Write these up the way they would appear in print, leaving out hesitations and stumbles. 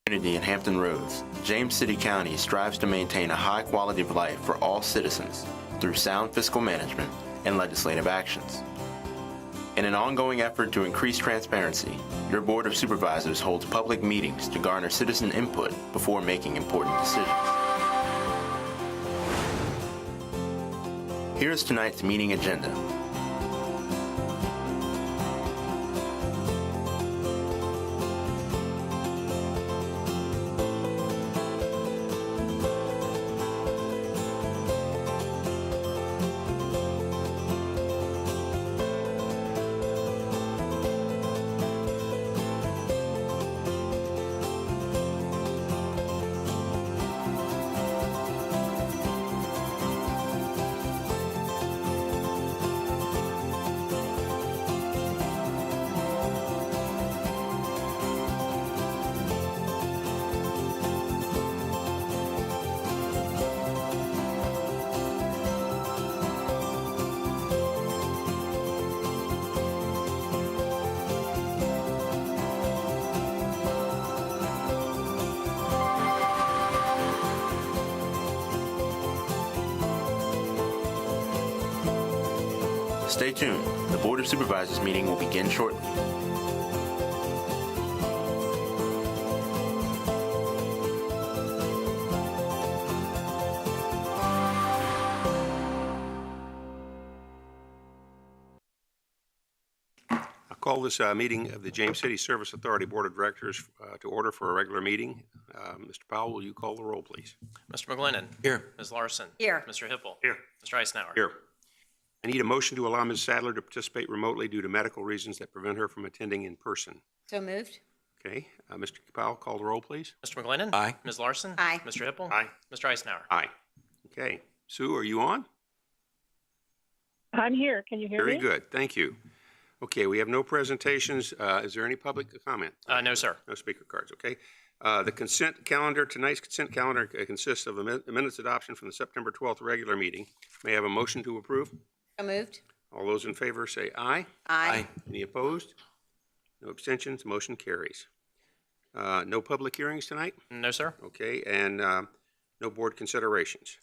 Community in Hampton Roads, James City County strives to maintain a high quality of life for all citizens through sound fiscal management and legislative actions. In an ongoing effort to increase transparency, your Board of Supervisors holds public meetings to garner citizen input before making important decisions. Here is tonight's meeting agenda. Stay tuned. The Board of Supervisors meeting will begin shortly. I call this meeting of the James City Service Authority Board of Directors to order for a regular meeting. Mr. Powell, will you call the roll, please? Mr. McGlinnan. Here. Ms. Larson. Here. Mr. Hippel. Here. Mr. Eisenhower. Here. I need a motion to allow Ms. Sadler to participate remotely due to medical reasons that prevent her from attending in person. So moved. Okay. Mr. Powell, call the roll, please. Mr. McGlinnan. Aye. Ms. Larson. Aye. Mr. Hippel. Aye. Mr. Eisenhower. Aye. Okay. Sue, are you on? I'm here. Can you hear me? Very good. Thank you. Okay, we have no presentations. Is there any public comment? No, sir. No speaker cards, okay. The consent calendar, tonight's consent calendar consists of a minutes adoption from the September 12th regular meeting. May I have a motion to approve? So moved. All those in favor say aye. Aye. Any opposed? No abstentions, motion carries. No public hearings tonight? No, sir. Okay, and no board considerations.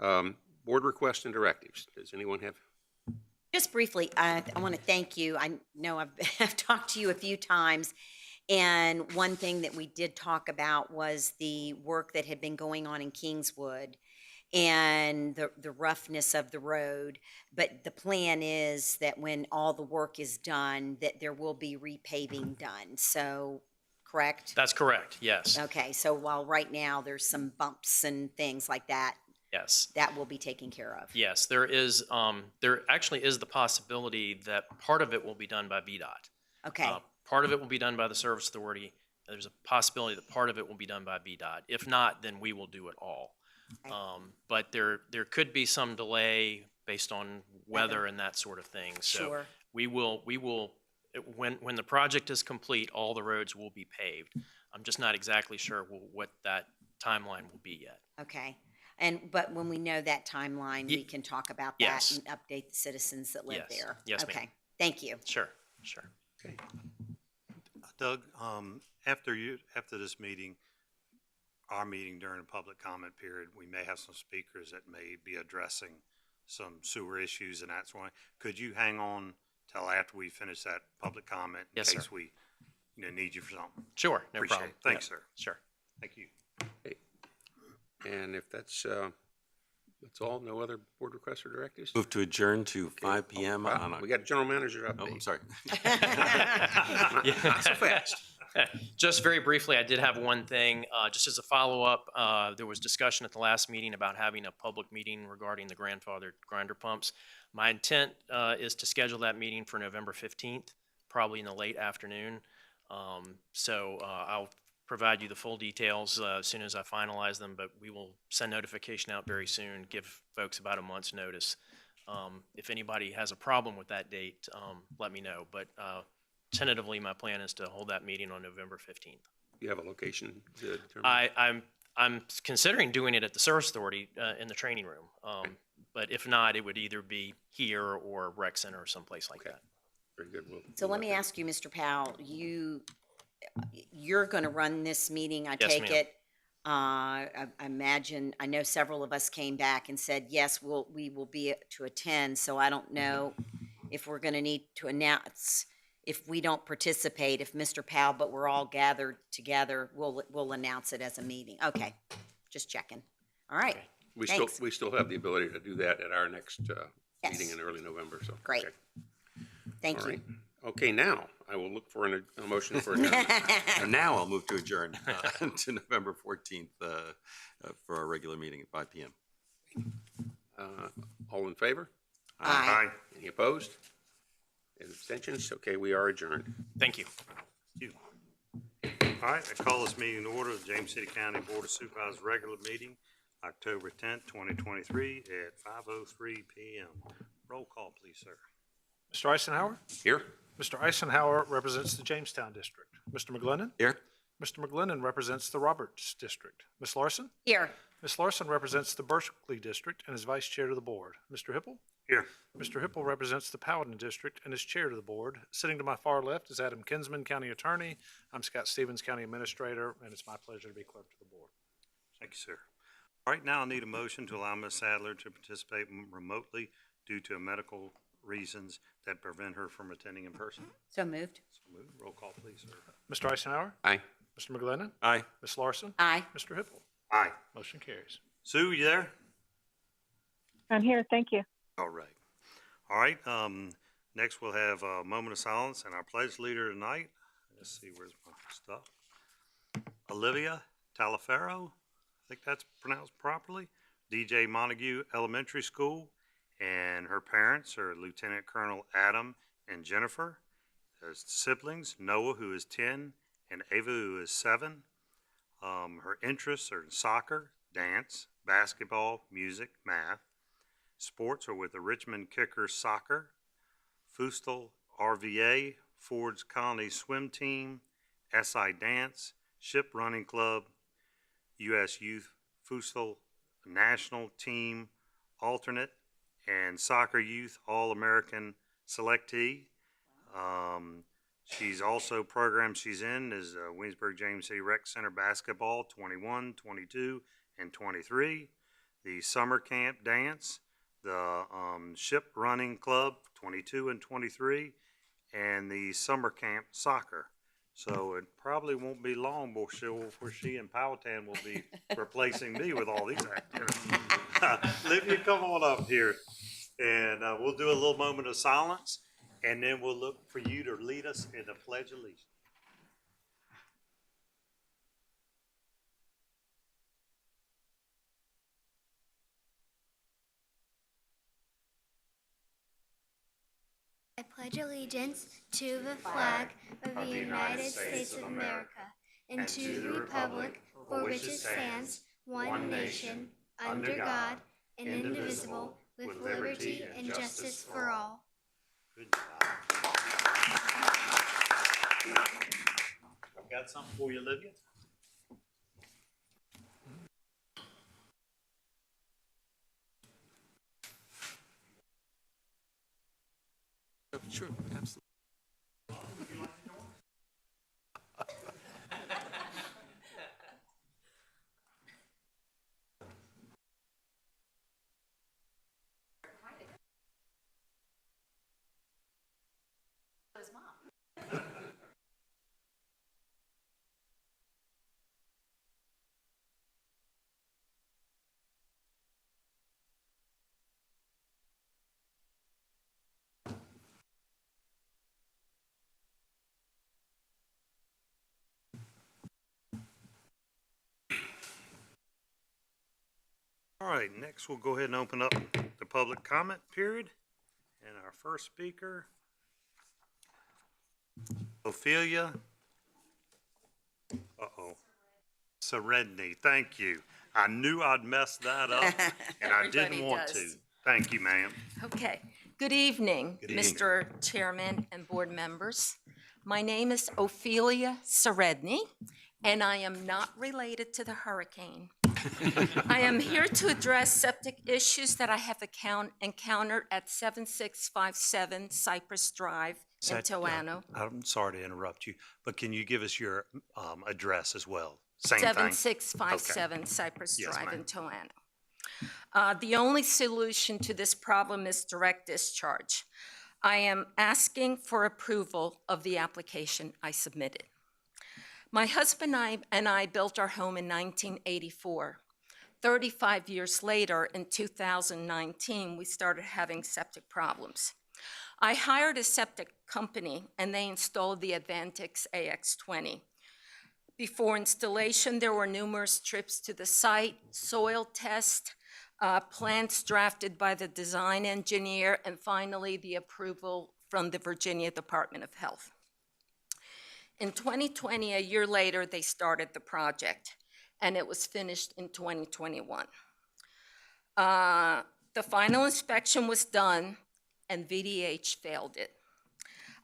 Board requests and directives. Does anyone have? Just briefly, I want to thank you. I know I've talked to you a few times, and one thing that we did talk about was the work that had been going on in Kingswood and the roughness of the road. But the plan is that when all the work is done, that there will be repaving done. So, correct? That's correct. Yes. Okay, so while right now there's some bumps and things like that, Yes. that will be taken care of. Yes. There is. There actually is the possibility that part of it will be done by VDOT. Okay, Part of it will be done by the Service Authority. There's a possibility that part of it will be done by VDOT. If not, then we will do it all. Okay. But there could be some delay based on weather and that sort of thing. So Sure. we will when the project is complete, all the roads will be paved. I'm just not exactly sure what that timeline will be yet. Okay. But when we know that timeline, we can talk about that Yes. and update the citizens that live Yes. there. Yes, ma'am. Okay, thank you. Sure. Okay. Doug, after this meeting, our meeting during the public comment period, we may have some speakers that may be addressing some sewer issues and that sort of. Could you hang on till after we finish that public comment in Yes, case sir. we need you for something? Sure. No Appreciate problem. it. Thanks, Yeah. sir. Sure. Thank you. And if that's all, no other board requests or directives? Move to adjourn to 5 p.m. Wow, on we got a general manager update. Oh, I'm sorry. Not so fast. Just very briefly, I did have one thing, just as a follow-up. There was discussion at the last meeting about having a public meeting regarding the grandfathered grinder pumps. My intent is to schedule that meeting for November 15th, probably in the late afternoon. So I'll provide you the full details as soon as I finalize them, but we will send notification out very soon, give folks about a month's notice. If anybody has a problem with that date, let me know. But tentatively, my plan is to hold that meeting on November 15th. You have a location to determine? I'm considering doing it at the Service Authority in the training room. But if not, it would either be here or Rec Center or someplace like that. Very good. So let me ask you, Mr. Powell, you you're going to run this meeting, I Yes, take ma'am. it. I imagine, I know several of us came back and said, yes, we will be to attend, so I don't know if we're going to need to announce, if we don't participate, if Mr. Powell, but we're all gathered together, we'll announce it as a meeting. Okay, just checking. All right, We thanks. still have the ability to do that at our next Yes. meeting in early November, so. Great. okay. Thank All you. right. Okay, now I will look for a motion for adjournment. And now I'll move to adjourn to November 14th for our regular meeting at 5 PM. All in favor? Aye. Any opposed? Any abstentions? Okay, we are adjourned. Thank you. All right, I call this meeting to order, the James City County Board of Supervisors regular meeting, October 10th, 2023 at 5:03 PM. Roll call, please, sir. Mr. Eisenhower? Here? Mr. Eisenhower represents the Jamestown District. Mr. McGlennon? Here? Mr. McGlennon represents the Roberts District. Ms. Larson? Here. Ms. Larson represents the Berkeley District and is Vice Chair to the Board. Mr. Hippel? Here. Mr. Hippel represents the Powhatan District and is Chair to the Board. Sitting to my far left is Adam Kinsman, County Attorney. I'm Scott Stevens, County Administrator, and it's my pleasure to be Clerk to the Board. Thank you, sir. All right, now I need a motion to allow Ms. Sadler to participate remotely due to medical reasons that prevent her from attending in person. So moved. So moved. Roll call, please, sir. Mr. Eisenhower? Aye. Mr. McGlennon? Aye. Ms. Larson? Aye. Mr. Hippel? Aye. Motion carries. Sue, you there? I'm here, thank you. All right. All right, next we'll have a moment of silence and our pledge leader tonight. Let's see, where's my stuff? Olivia Talaferro, I think that's pronounced properly, DJ Montague Elementary School, and her parents are Lieutenant Colonel Adam and Jennifer. There's siblings, Noah, who is 10, and Ava, who is 7. Her interests are in soccer, dance, basketball, music, math. Sports are with the Richmond Kickers Soccer, Fustal RVA, Ford's Colony Swim Team, SI Dance, Ship Running Club, U.S. Youth Fustal National Team Alternate, and Soccer Youth All-American Selectee. She's also, programs she's in is Winsburg James City Rec Center Basketball 21, 22, and 23, the Summer Camp Dance, the Ship Running Club 22 and 23, and the Summer Camp Soccer. So it probably won't be long before she and Powhatan will be replacing me with all these activities. Olivia, come on up here, and we'll do a little moment of silence, and then we'll look for you to lead us in the Pledge of Allegiance. I pledge allegiance to the flag of the United States of America and to the republic for which it stands, one nation, under God, indivisible, with liberty and justice for all. Good job. I've got something for you, Olivia. Sure, absolutely. All right, next we'll go ahead and open up the public comment period. And our first speaker, Ophelia. Seredny, thank you. I knew I'd mess that up, and I didn't Everybody want does. to. Thank you, ma'am. Okay. Good evening, Good evening. Mr. Chairman and board members. My name is Ophelia Seredny, and I am not related to the hurricane. I am here to address septic issues that I have encountered at 7657 Cypress Drive in Toano. I'm sorry to interrupt you, but can you give us your address as well? Same thing. 7657 Cypress Yes, Drive ma'am. in Toano. The only solution to this problem is direct discharge. I am asking for approval of the application I submitted. My husband and I built our home in 1984. 35 years later, in 2019, we started having septic problems. I hired a septic company, and they installed the Advantix AX20. Before installation, there were numerous trips to the site, soil test, plans drafted by the design engineer, and finally, the approval from the Virginia Department of Health. In 2020, a year later, they started the project, and it was finished in 2021. The final inspection was done, and VDH failed it.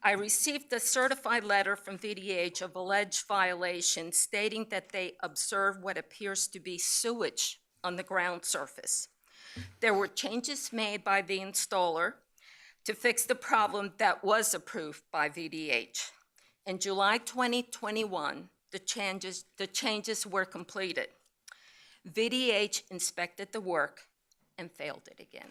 I received a certified letter from VDH of alleged violation stating that they observed what appears to be sewage on the ground surface. There were changes made by the installer to fix the problem that was approved by VDH. In July 2021, the changes were completed. VDH inspected the work and failed it again.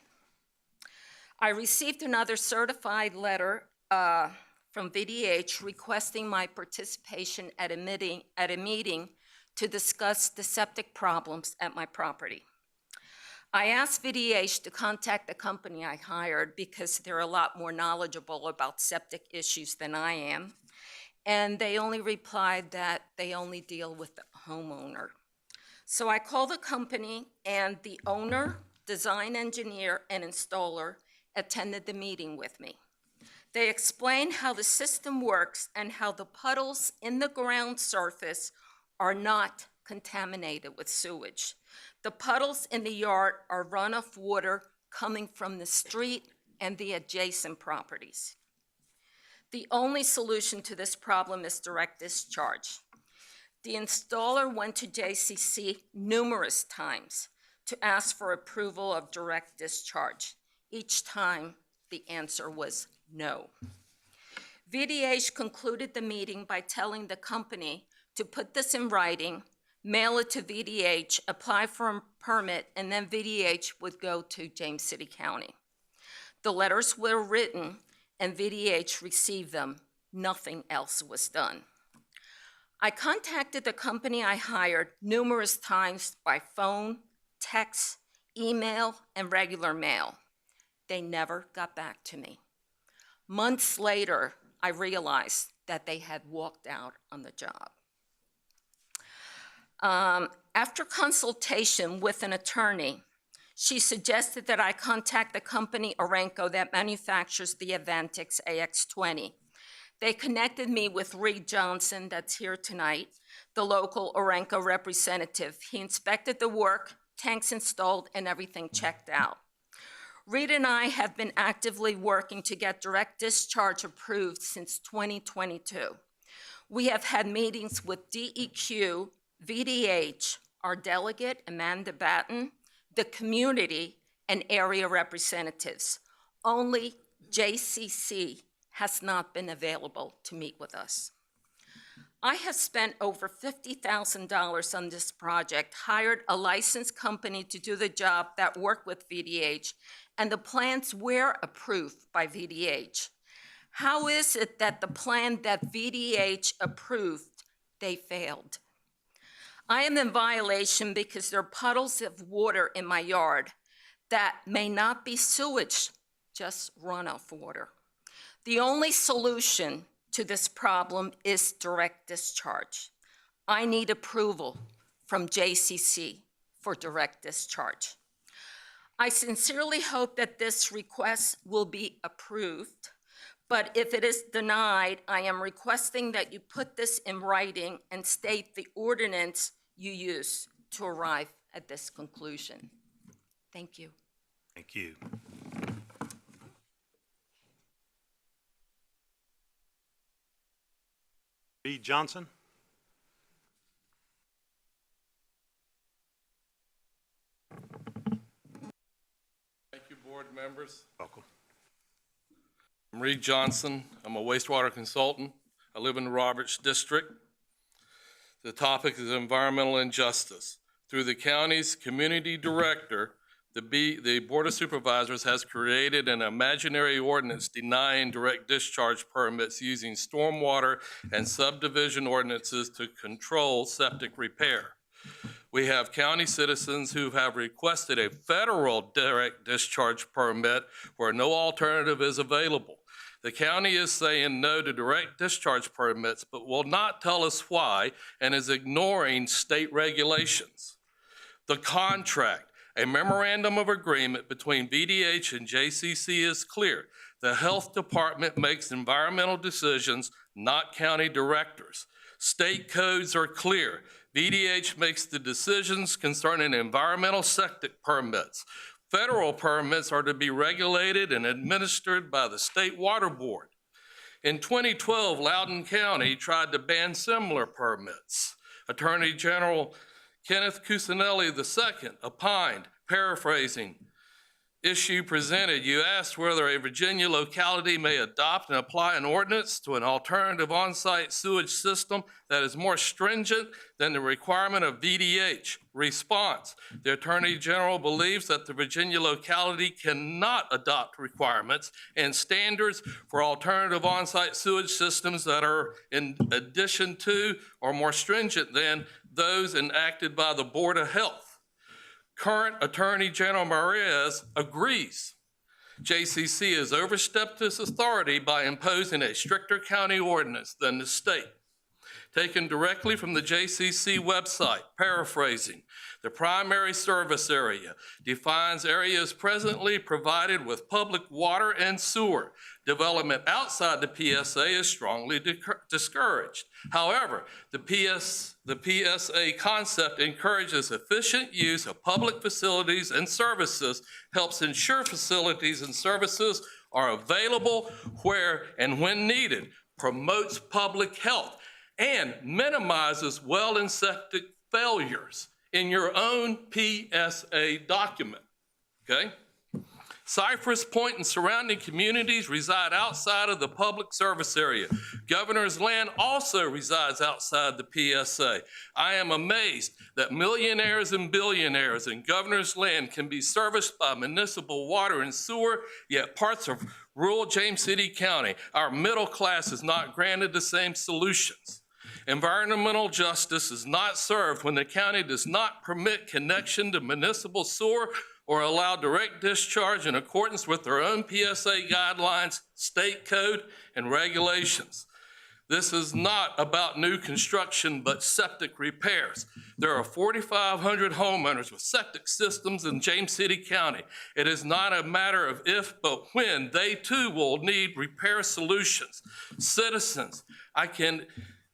I received another certified letter from VDH requesting my participation at a meeting to discuss the septic problems at my property. I asked VDH to contact the company I hired because they're a lot more knowledgeable about septic issues than I am, and they only replied that they only deal with the homeowner. So I called the company, and the owner, design engineer, and installer attended the meeting with me. They explained how the system works and how the puddles in the ground surface are not contaminated with sewage. The puddles in the yard are runoff water coming from the street and the adjacent properties. The only solution to this problem is direct discharge. The installer went to JCSA numerous times to ask for approval of direct discharge. Each time, the answer was no. VDH concluded the meeting by telling the company to put this in writing, mail it to VDH, apply for a permit, and then VDH would go to James City County. The letters were written, and VDH received them. Nothing else was done. I contacted the company I hired numerous times by phone, text, email, and regular mail. They never got back to me. Months later, I realized that they had walked out on the job. After consultation with an attorney, she suggested that I contact the company Orenco that manufactures the Advantix AX20. They connected me with Reed Johnson, that's here tonight, the local Orenco representative. He inspected the work, tanks installed, and everything checked out. Reed and I have been actively working to get direct discharge approved since 2022. We have had meetings with DEQ, VDH, our delegate, Amanda Batten, the community, and area representatives. Only JCSA has not been available to meet with us. I have spent over $50,000 on this project, hired a licensed company to do the job that worked with VDH, and the plans were approved by VDH. How is it that the plan that VDH approved, they failed? I am in violation because there are puddles of water in my yard that may not be sewage, just runoff water. The only solution to this problem is direct discharge. I need approval from JCSA for direct discharge. I sincerely hope that this request will be approved, but if it is denied, I am requesting that you put this in writing and state the ordinance you use to arrive at this conclusion. Thank you. Thank you. Reed Johnson? Thank you, board members. Welcome. I'm Reed Johnson. I'm a wastewater consultant. I live in the Roberts District. The topic is environmental injustice. Through the county's community director, the Board of Supervisors has created an imaginary ordinance denying direct discharge permits using stormwater and subdivision ordinances to control septic repair. We have county citizens who have requested a federal direct discharge permit where no alternative is available. The county is saying no to direct discharge permits, but will not tell us why, and is ignoring state regulations. The contract, a memorandum of agreement between VDH and JCC, is clear. The health department makes environmental decisions, not county directors. State codes are clear. VDH makes the decisions concerning environmental septic permits. Federal permits are to be regulated and administered by the State Water Board. In 2012, Loudoun County tried to ban similar permits. Attorney General Kenneth Cusinelli II opined, paraphrasing, issue presented, you asked whether a Virginia locality may adopt and apply an ordinance to an alternative on-site sewage system that is more stringent than the requirement of VDH. Response, the Attorney General believes that the Virginia locality cannot adopt requirements and standards for alternative on-site sewage systems that are in addition to or more stringent than those enacted by the Board of Health. Current Attorney General Marias agrees. JCC has overstepped its authority by imposing a stricter county ordinance than the state. Taken directly from the JCC website, paraphrasing, the primary service area defines areas presently provided with public water and sewer. Development outside the PSA is strongly discouraged. However, the PSA concept encourages efficient use of public facilities and services, helps ensure facilities and services are available where and when needed, promotes public health, and minimizes well and septic failures in your own PSA document, okay? Cypress Point and surrounding communities reside outside of the public service area. Governor's Land also resides outside the PSA. I am amazed that millionaires and billionaires in Governor's Land can be serviced by municipal water and sewer, yet parts of rural James City County, our middle class, is not granted the same solutions. Environmental justice is not served when the county does not permit connection to municipal sewer or allow direct discharge in accordance with their own PSA guidelines, state code, and regulations. This is not about new construction, but septic repairs. There are 4,500 homeowners with septic systems in James City County. It is not a matter of if, but when they too will need repair solutions. Citizens,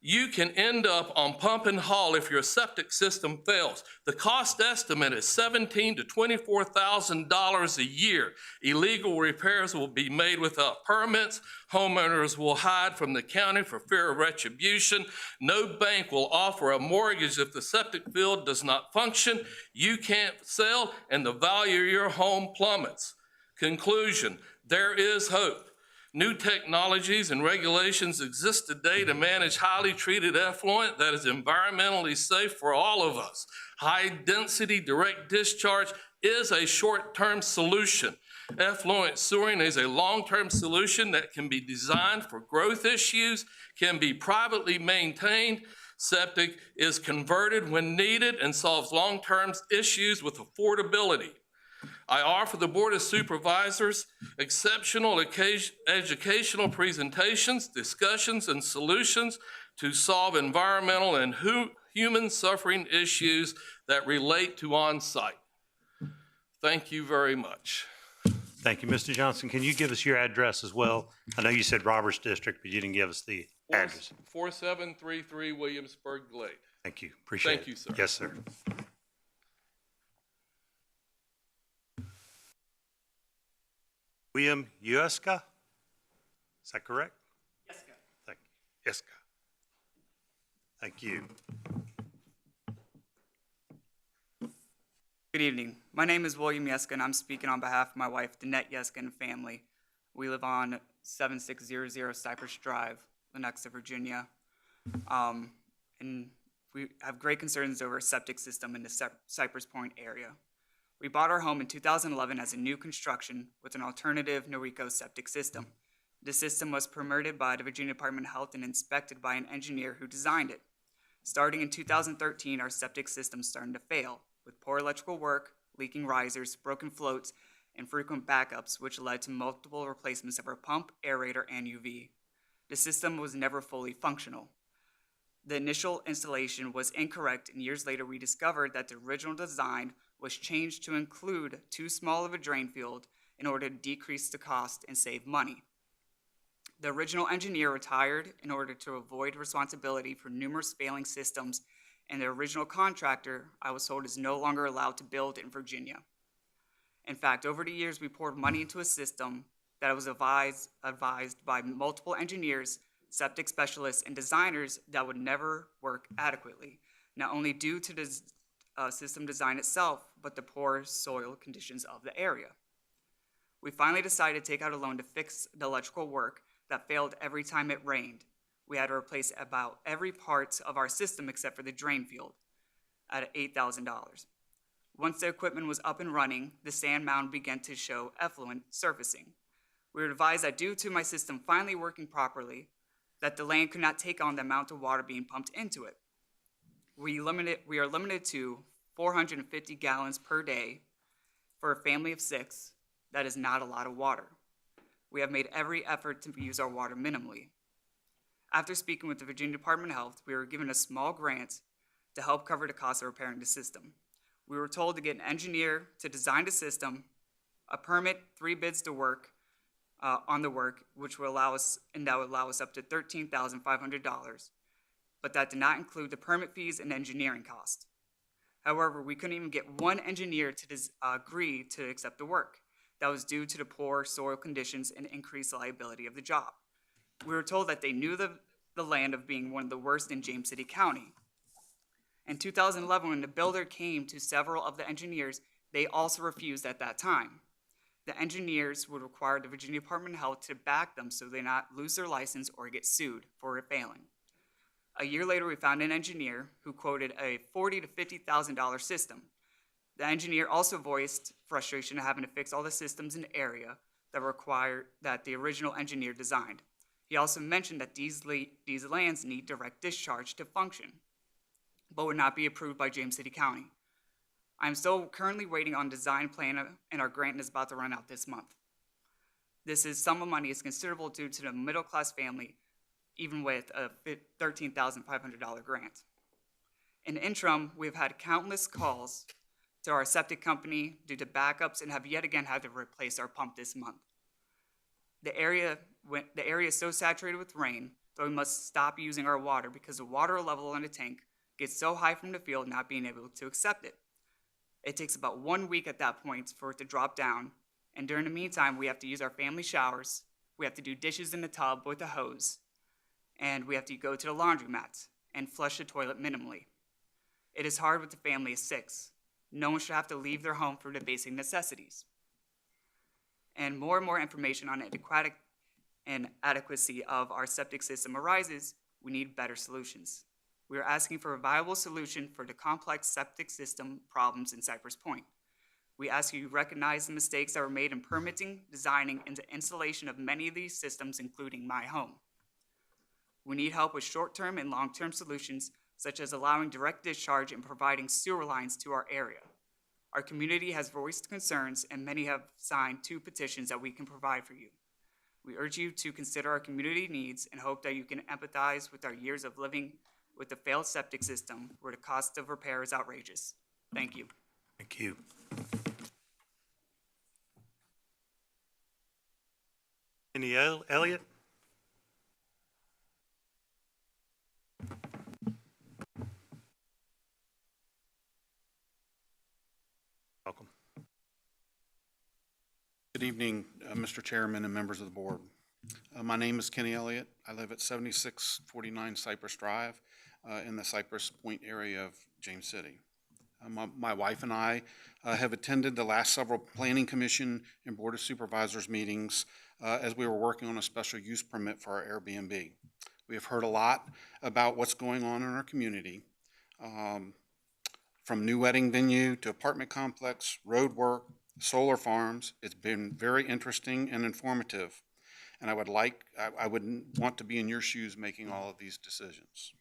you can end up on pump and haul if your septic system fails. The cost estimate is $17,000 to $24,000 a year. Illegal repairs will be made without permits. Homeowners will hide from the county for fear of retribution. No bank will offer a mortgage if the septic field does not function. You can't sell, and the value of your home plummets. Conclusion, there is hope. New technologies and regulations exist today to manage highly treated effluent that is environmentally safe for all of us. High-density direct discharge is a short-term solution. Effluent sewering is a long-term solution that can be designed for growth issues, can be privately maintained. Septic is converted when needed and solves long-term issues with affordability. I offer the Board of Supervisors exceptional educational presentations, discussions, and solutions to solve environmental and human suffering issues that relate to on-site. Thank you very much. Thank you, Mr. Johnson. Can you give us your address as well? I know you said Roberts District, but you didn't give us the address. 4733 Williamsburg Glade. Thank you. Appreciate it. Thank you, sir. Yes, sir. William Yuska? Is that correct? Yeska. Thank you. Yeska. Thank you. Good evening. My name is William Yeska, and I'm speaking on behalf of my wife, Danette Yeska, and family. We live on 7600 Cypress Drive, Lenexa, Virginia. And we have great concerns over a septic system in the Cypress Point area. We bought our home in 2011 as a new construction with an alternative Norrico septic system. The system was permitted by the Virginia Department of Health and inspected by an engineer who designed it. Starting in 2013, our septic system started to fail, with poor electrical work, leaking risers, broken floats, and frequent backups, which led to multiple replacements of our pump, aerator, and UV. The system was never fully functional. The initial installation was incorrect, and years later we discovered that the original design was changed to include too small of a drain field in order to decrease the cost and save money. The original engineer retired in order to avoid responsibility for numerous failing systems, and the original contractor, I was told, is no longer allowed to build in Virginia. In fact, over the years, we poured money into a system that was advised by multiple engineers, septic specialists, and designers that would never work adequately, not only due to the system design itself, but the poor soil conditions of the area. We finally decided to take out a loan to fix the electrical work that failed every time it rained. We had to replace about every part of our system except for the drain field at $8,000. Once the equipment was up and running, the sand mound began to show effluent surfacing. We were advised that due to my system finally working properly, that the land could not take on the amount of water being pumped into it. We are limited to 450 gallons per day for a family of 6. That is not a lot of water. We have made every effort to use our water minimally. After speaking with the Virginia Department of Health, we were given a small grant to help cover the cost of repairing the system. We were told to get an engineer to design the system, a permit, 3 bids to work on the work, which will allow us, and that would allow us up to $13,500, but that did not include the permit fees and engineering cost. However, we couldn't even get one engineer to agree to accept the work. That was due to the poor soil conditions and increased liability of the job. We were told that they knew the land of being one of the worst in James City County. In 2011, when the builder came to several of the engineers, they also refused at that time. The engineers would require the Virginia Department of Health to back them so they not lose their license or get sued for it failing. A year later, we found an engineer who quoted a $40,000 to $50,000 system. The engineer also voiced frustration of having to fix all the systems in the area that the original engineer designed. He also mentioned that these lands need direct discharge to function, but would not be approved by James City County. I'm still currently waiting on design plan, and our grant is about to run out this month. This sum of money is considerable due to the middle-class family, even with a $13,500 grant. In the interim, we've had countless calls to our septic company due to backups and have yet again had to replace our pump this month. The area is so saturated with rain that we must stop using our water because the water level in the tank gets so high from the field not being able to accept it. It takes about 1 week at that point for it to drop down, and during the meantime, we have to use our family showers, we have to do dishes in the tub with a hose, and we have to go to the laundromat and flush the toilet minimally. It is hard with the family of 6. No one should have to leave their home for the basic necessities. And more information on the adequacy of our septic system arises, we need better solutions. We are asking for a viable solution for the complex septic system problems in Cypress Point. We ask you to recognize the mistakes that were made in permitting, designing, and the installation of many of these systems, including my home. We need help with short-term and long-term solutions, such as allowing direct discharge and providing sewer lines to our area. Our community has voiced concerns, and many have signed 2 petitions that we can provide for you. We urge you to consider our community needs and hope that you can empathize with our years of living with a failed septic system where the cost of repair is outrageous. Thank you. Thank you. Kenny Elliott? Welcome. Good evening, Mr. Chairman and members of the board. My name is Kenny Elliott. I live at 7649 Cypress Drive in the Cypress Point area of James City. My wife and I have attended the last several Planning Commission and Board of Supervisors meetings as we were working on a special use permit for our Airbnb. We have heard a lot about what's going on in our community, from new wedding venue to apartment complex, road work, solar farms. It's been very interesting and informative, and I would want to be in your shoes making all of these decisions.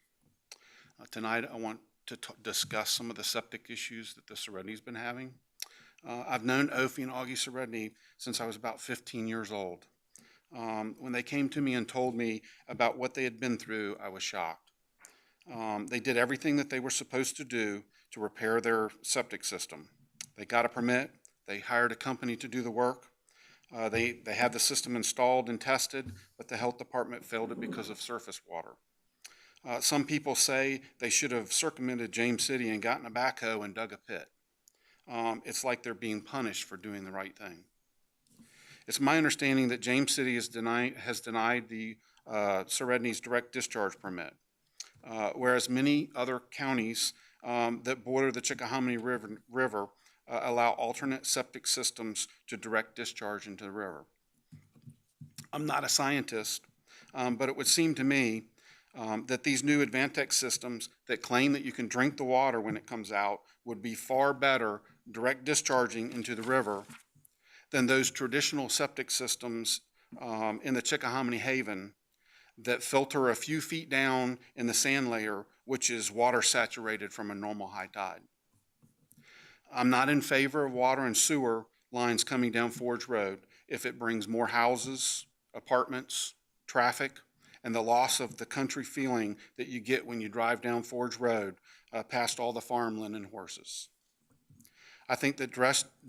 Tonight, I want to discuss some of the septic issues that the Serendy's been having. I've known Ophi and Augie Serendy since I was about 15 years old. When they came to me and told me about what they had been through, I was shocked. They did everything that they were supposed to do to repair their septic system. They got a permit, they hired a company to do the work, they had the system installed and tested, but the health department failed it because of surface water. Some people say they should have circumvented James City and gotten a backhoe and dug a pit. It's like they're being punished for doing the right thing. It's my understanding that James City has denied the Serendy's direct discharge permit, whereas many other counties that border the Chickahominy River allow alternate septic systems to direct discharge into the river. I'm not a scientist, but it would seem to me that these new Advantech systems that claim that you can drink the water when it comes out would be far better direct discharging into the river than those traditional septic systems in the Chickahominy Haven that filter a few feet down in the sand layer, which is water saturated from a normal high tide. I'm not in favor of water and sewer lines coming down Forge Road if it brings more houses, apartments, traffic, and the loss of the country feeling that you get when you drive down Forge Road past all the farmland and horses. I think that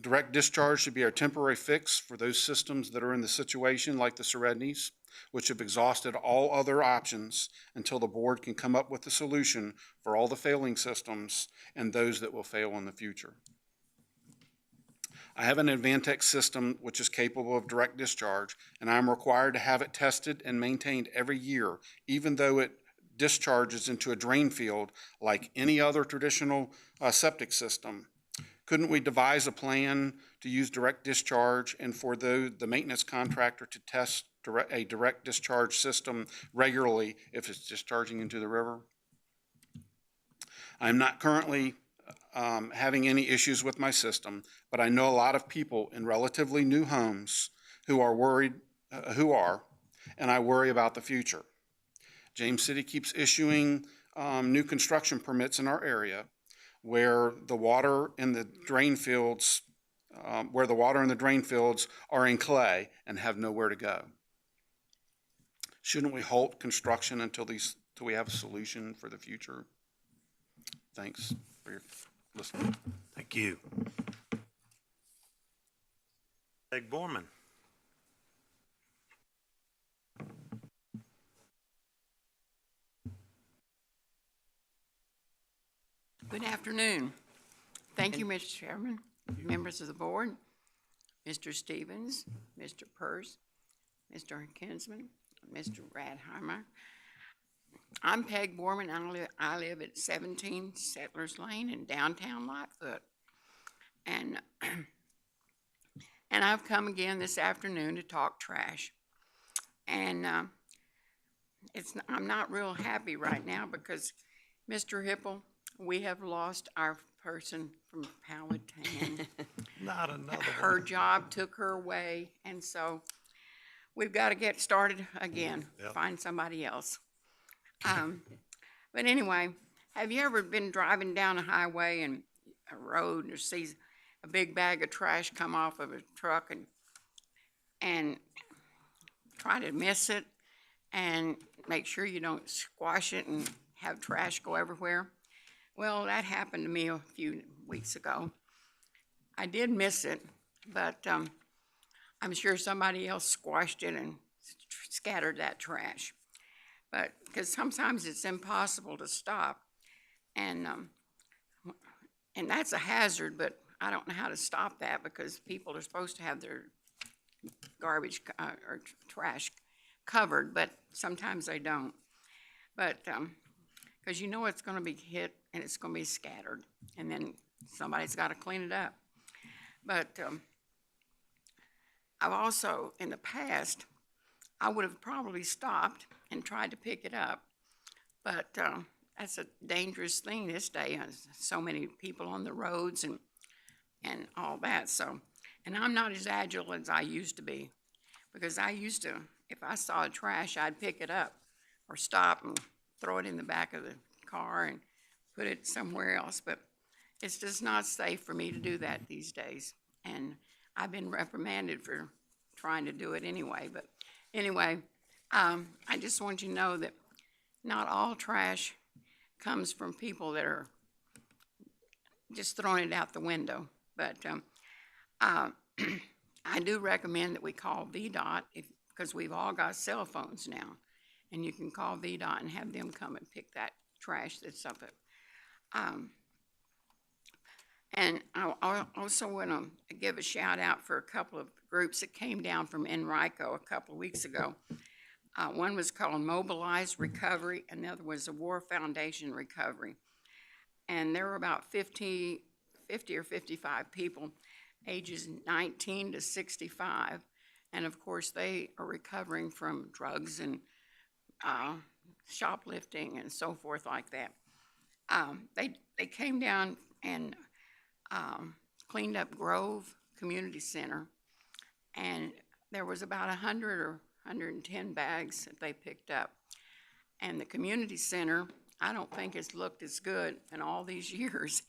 direct discharge should be our temporary fix for those systems that are in the situation like the Serendy's, which have exhausted all other options until the board can come up with a solution for all the failing systems and those that will fail in the future. I have an Advantech system which is capable of direct discharge, and I'm required to have it tested and maintained every year, even though it discharges into a drain field like any other traditional septic system. Couldn't we devise a plan to use direct discharge and for the maintenance contractor to test a direct discharge system regularly if it's discharging into the river? I'm not currently having any issues with my system, but I know a lot of people in relatively new homes who are worried, and I worry about the future. James City keeps issuing new construction permits in our area where the water in the drain fields, are in clay and have nowhere to go. Shouldn't we halt construction until we have a solution for the future? Thanks for your listening. Thank you. Peg Borman. Good afternoon. Thank you, Mr. Chairman, members of the board, Mr. Stevens, Mr. Purse, Mr. Kinsman, Mr. Radheimer. I'm Peg Borman. I live at 17 Settlers Lane in downtown Lightfoot. And I've come again this afternoon to talk trash. And I'm not real happy right now because, Mr. Hipple, we have lost our person from Powhatan. Not another one. Her job took her away, and so we've got to get started again, find somebody else. But anyway, have you ever been driving down a highway and a road and see a big bag of trash come off of a truck and try to miss it and make sure you don't squash it and have trash go everywhere? Well, that happened to me a few weeks ago. I did miss it, but I'm sure somebody else squashed it and scattered that trash. But because sometimes it's impossible to stop, and that's a hazard, but I don't know how to stop that because people are supposed to have their garbage or trash covered, but sometimes they don't. But because you know it's going to be hit and it's going to be scattered, and then somebody's got to clean it up. But I've also, in the past, I would have probably stopped and tried to pick it up. But that's a dangerous thing this day. There's so many people on the roads and all that. So, and I'm not as agile as I used to be, because I used to, if I saw trash, I'd pick it up or stop and throw it in the back of the car and put it somewhere else. But it's just not safe for me to do that these days. And I've been reprimanded for trying to do it anyway. But anyway, I just want you to know that not all trash comes from people that are just throwing it out the window. But I do recommend that we call VDOT, because we've all got cell phones now, and you can call VDOT and have them come and pick that trash that's up it. And I also want to give a shout out for a couple of groups that came down from Enrico a couple of weeks ago. One was called Mobilize Recovery, and the other was the War Foundation Recovery. And there were about 50 or 55 people, ages 19 to 65. And of course, they are recovering from drugs and shoplifting and so forth like that. They came down and cleaned up Grove Community Center, and there was about 100 or 110 bags that they picked up. And the community center, I don't think has looked as good in all these years,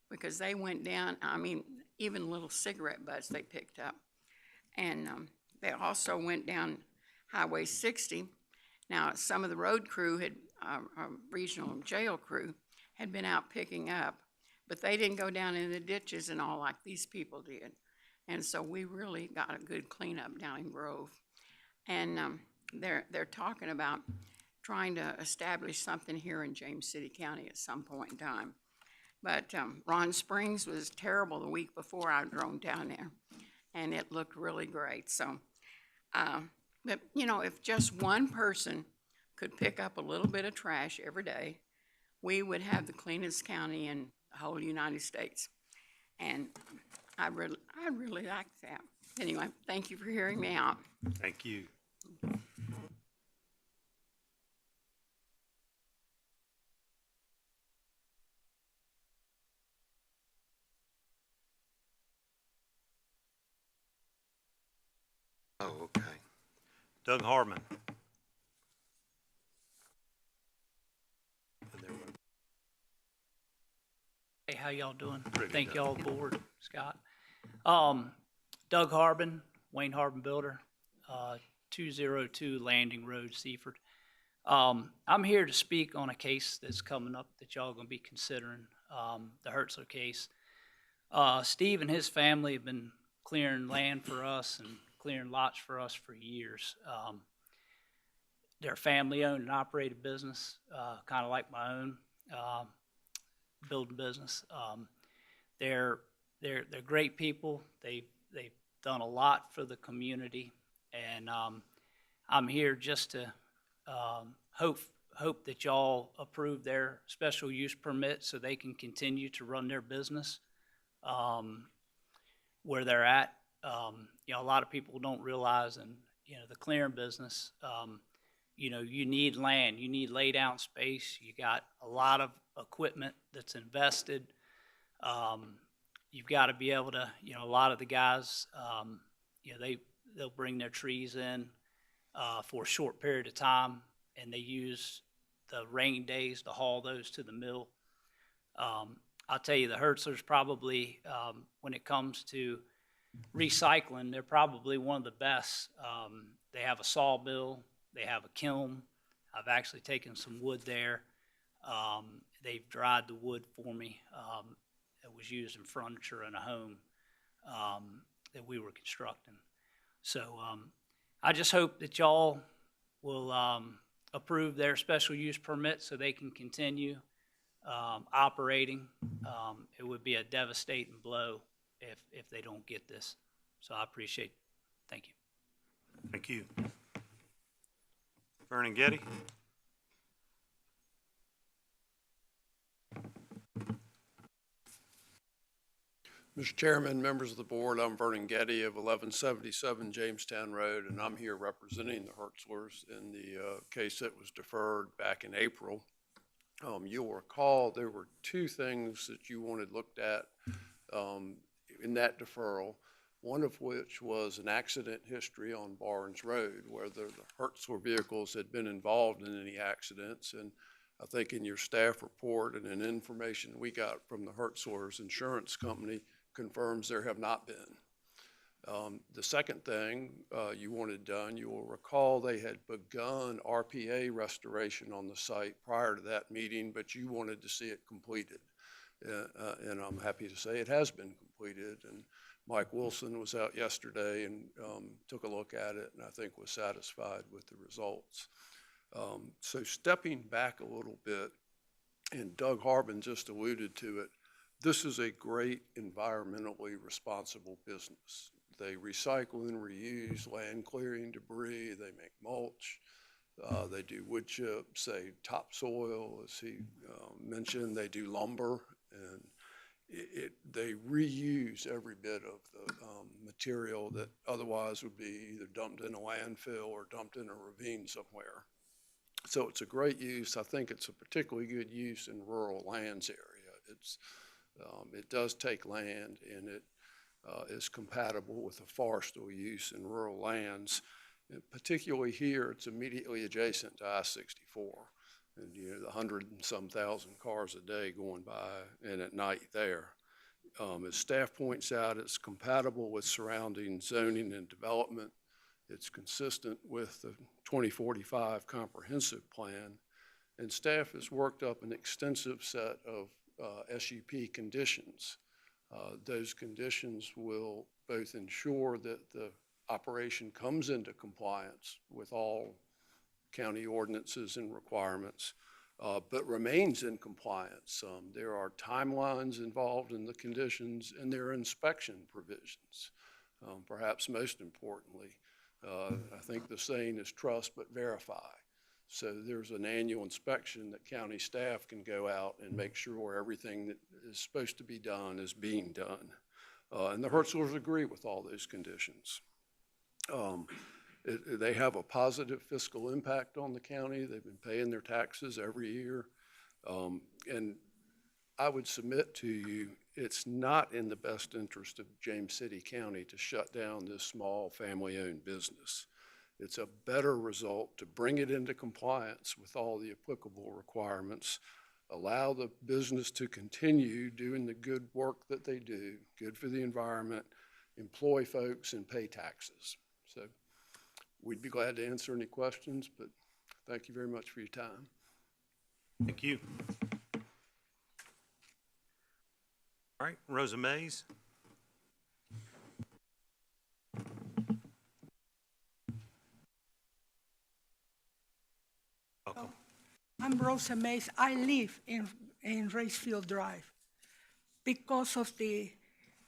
because they went down, I mean, even little cigarette butts they picked up. And they also went down Highway 60. Now, some of the road crew had, regional jail crew, had been out picking up, but they didn't go down in the ditches and all like these people did. And so we really got a good cleanup down in Grove. And they're talking about trying to establish something here in James City County at some point in time. But Ron Springs was terrible the week before I drove down there, and it looked really great. So, but you know, if just one person could pick up a little bit of trash every day, we would have the cleanest county in the whole United States. And I really like that. Anyway, thank you for hearing me out. Thank you. Oh, okay. Doug Harmon. Hey, how y'all doing? Pretty Thank good. y'all aboard, Scott. Doug Harbin, Wayne Harbin Builder, 202 Landing Road, Seaford. I'm here to speak on a case that's coming up that y'all are going to be considering, the Hertzler case. Steve and his family have been clearing land for us and clearing lots for us for years. They're a family-owned and operated business, kind of like my own. Building business. They're great people. They've done a lot for the community, and I'm here just to hope that y'all approve their special use permit so they can continue to run their business where they're at. You know, a lot of people don't realize, and you know, the clearing business, you know, you need land, you need lay down space, you got a lot of equipment that's invested. You've got to be able to, you know, a lot of the guys, you know, they'll bring their trees in for a short period of time, and they use the rain days to haul those to the mill. I'll tell you, the Hertzlers probably, when it comes to recycling, they're probably one of the best. They have a sawmill, they have a kiln. I've actually taken some wood there. They've dried the wood for me. It was used in furniture in a home that we were constructing. So I just hope that y'all will approve their special use permit so they can continue operating. It would be a devastating blow if they don't get this. So I appreciate it. Thank you. Thank you. Vernon Getty. Mr. Chairman, members of the board, I'm Vernon Getty of 1177 Jamestown Road, and I'm here representing the Hertzlers in the case that was deferred back in April. You'll recall there were two things that you wanted looked at in that deferral, one of which was an accident history on Barnes Road, whether the Hertzler vehicles had been involved in any accidents. And I think in your staff report and in information we got from the Hertzler's insurance company confirms there have not been. The second thing you wanted done, you will recall they had begun RPA restoration on the site prior to that meeting, but you wanted to see it completed. And I'm happy to say it has been completed. And Mike Wilson was out yesterday and took a look at it, and I think was satisfied with the results. So stepping back a little bit, and Doug Harbin just alluded to it, this is a great environmentally responsible business. They recycle and reuse land clearing debris, they make mulch, they do wood chips, they topsoil, as he mentioned, they do lumber, and they reuse every bit of the material that otherwise would be either dumped in a landfill or dumped in a ravine somewhere. So it's a great use. I think it's a particularly good use in rural lands area. It does take land, and it is compatible with a forestal use in rural lands. And particularly here, it's immediately adjacent to I-64. And you know, the 100 and some thousand cars a day going by and at night there. As staff points out, it's compatible with surrounding zoning and development. It's consistent with the 2045 comprehensive plan. And staff has worked up an extensive set of SUP conditions. Those conditions will both ensure that the operation comes into compliance with all county ordinances and requirements, but remains in compliance. There are timelines involved in the conditions, and there are inspection provisions. Perhaps most importantly, I think the saying is trust but verify. So there's an annual inspection that county staff can go out and make sure everything that is supposed to be done is being done. And the Hertzlers agree with all those conditions. They have a positive fiscal impact on the county. They've been paying their taxes every year. And I would submit to you, it's not in the best interest of James City County to shut down this small family-owned business. It's a better result to bring it into compliance with all the applicable requirements, allow the business to continue doing the good work that they do, good for the environment, employ folks, and pay taxes. So we'd be glad to answer any questions, but thank you very much for your time. Thank you. All right, Rosa Mays. Welcome. I'm Rosa Mays. I live in Racefield Drive. Because of the,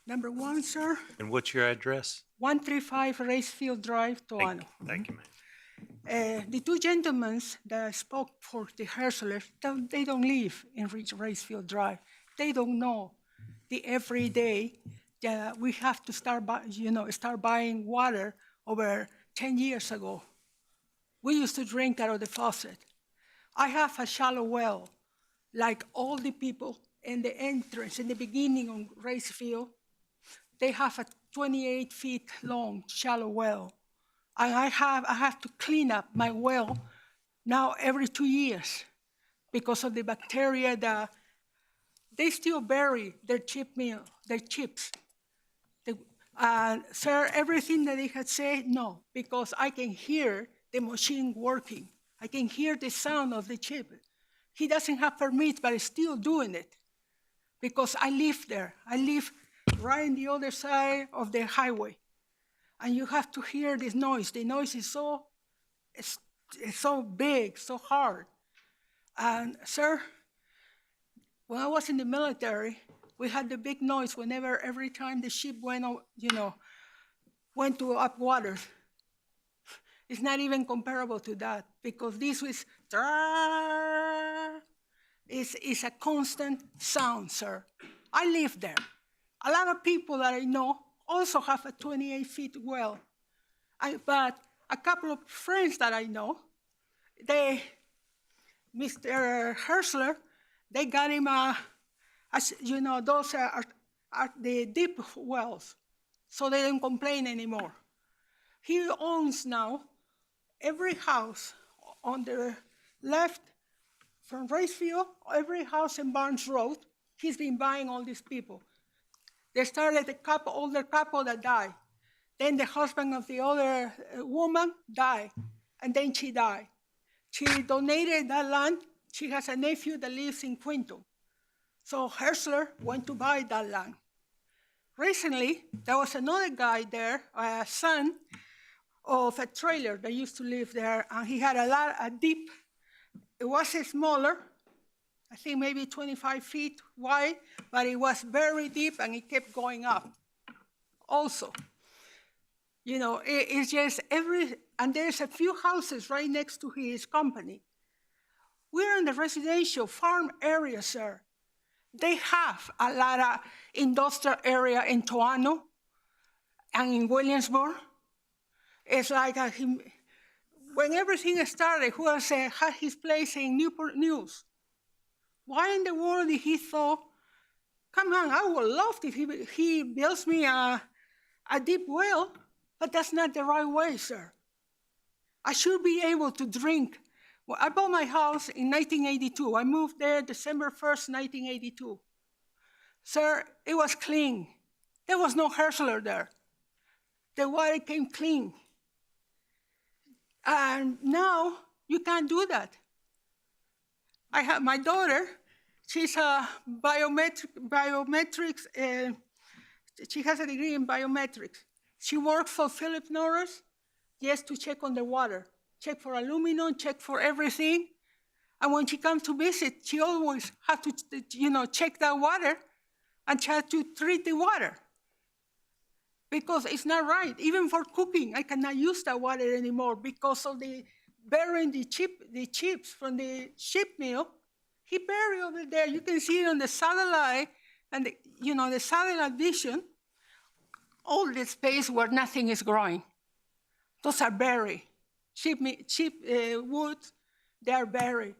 number one, sir, And what's your address? 135 Racefield Drive, Toano. Thank you, ma'am. The two gentlemen that spoke for the Hertzler, they don't live in Racefield Drive. They don't know the every day that we have to start buying water over 10 years ago. We used to drink out of the faucet. I have a shallow well, like all the people in the entrance, in the beginning on Racefield. They have a 28 feet long shallow well. And I have to clean up my well now every 2 years because of the bacteria that they still bury their chips. Sir, everything that they had said, no, because I can hear the machine working. I can hear the sound of the chip. He doesn't have permits, but he's still doing it because I live there. I live right on the other side of the highway. And you have to hear this noise. The noise is it's so big, so hard. And sir, when I was in the military, we had the big noise every time the ship went to up waters. It's not even comparable to that because this was, it's a constant sound, sir. I live there. A lot of people that I know also have a 28-foot well. But a couple of friends that I know, Mr. Hertzler, they got him those are the deep wells, so they don't complain anymore. He owns now every house on the left from Racefield, every house in Barnes Road. He's been buying all these people. They started older couple that died. Then the husband of the other woman died, and then she died. She donated that land. She has a nephew that lives in Quinto. So Hertzler went to buy that land. Recently, there was another guy there, a son of a trailer that used to live there, and he had a deep, it was smaller, I think maybe 25 feet wide, but it was very deep and it kept going up also. It's just and there's a few houses right next to his company. We're in the residential farm area, sir. They have a lot of industrial area in Toano and in Williamsburg. It's like when everything started, who had his place in Newport News. Why in the world did he thought, come on, I would love if he builds me a deep well, but that's not the right way, sir. I should be able to drink. Well, I bought my house in 1982. I moved there December 1st, 1982. Sir, it was clean. There was no Hertzler there. The water came clean. And now you can't do that. I have my daughter, she's a biometrics, she has a degree in biometrics. She works for Philip Morris just to check on the water, check for aluminum, check for everything. And when she comes to visit, she always has to, check that water and try to treat the water. Because it's not right. Even for cooking, I cannot use that water anymore because of the burying the chips from the sheep meal. He buried over there. You can see it on the satellite and the satellite vision. All the space where nothing is growing. Those are buried. Cheap woods, they are buried.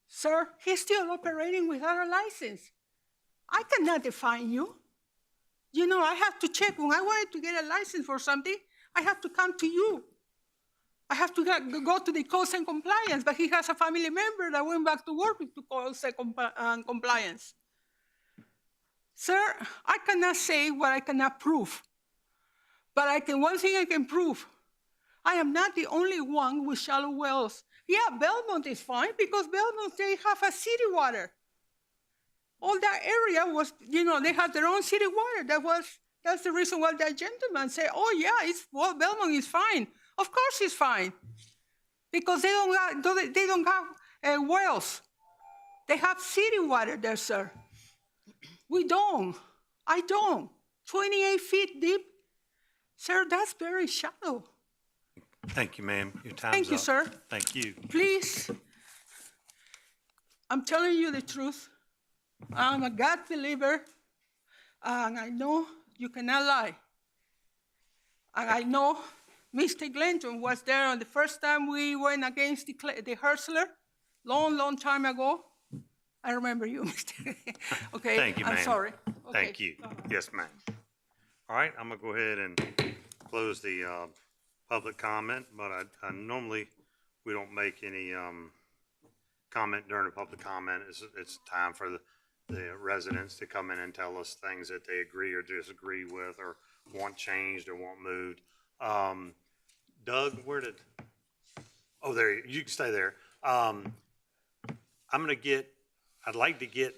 Sir, he's still operating without a license. I cannot define you. I have to check. When I wanted to get a license for something, I have to come to you. I have to go to the codes and compliance, but he has a family member that went back to work to codes and compliance. Sir, I cannot say what I cannot prove, but one thing I can prove. I am not the only one with shallow wells. Yeah, Belmont is fine because Belmont, they have a city water. All that area was, they have their own city water. That's the reason why that gentleman said, oh yeah, Belmont is fine. Of course it's fine. Because they don't have wells. They have city water there, sir. We don't. I don't. 28 feet deep. Sir, that's very shallow. Thank you, ma'am. Your time's up. Thank you, sir. Thank you. Please, I'm telling you the truth. I'm a God believer, and I know you cannot lie. And I know Mr. Glenton was there on the first time we went against the Hertzler, long time ago. I remember you, Mr. Okay, Thank you, ma'am. I'm sorry. Okay. Thank you. Yes, ma'am. All right, I'm gonna go ahead and close the public comment, but I normally, we don't make any comment during the public comment. It's time for the residents to come in and tell us things that they agree or disagree with or want changed or want moved. Doug, oh, there, you can stay there. I'd like to get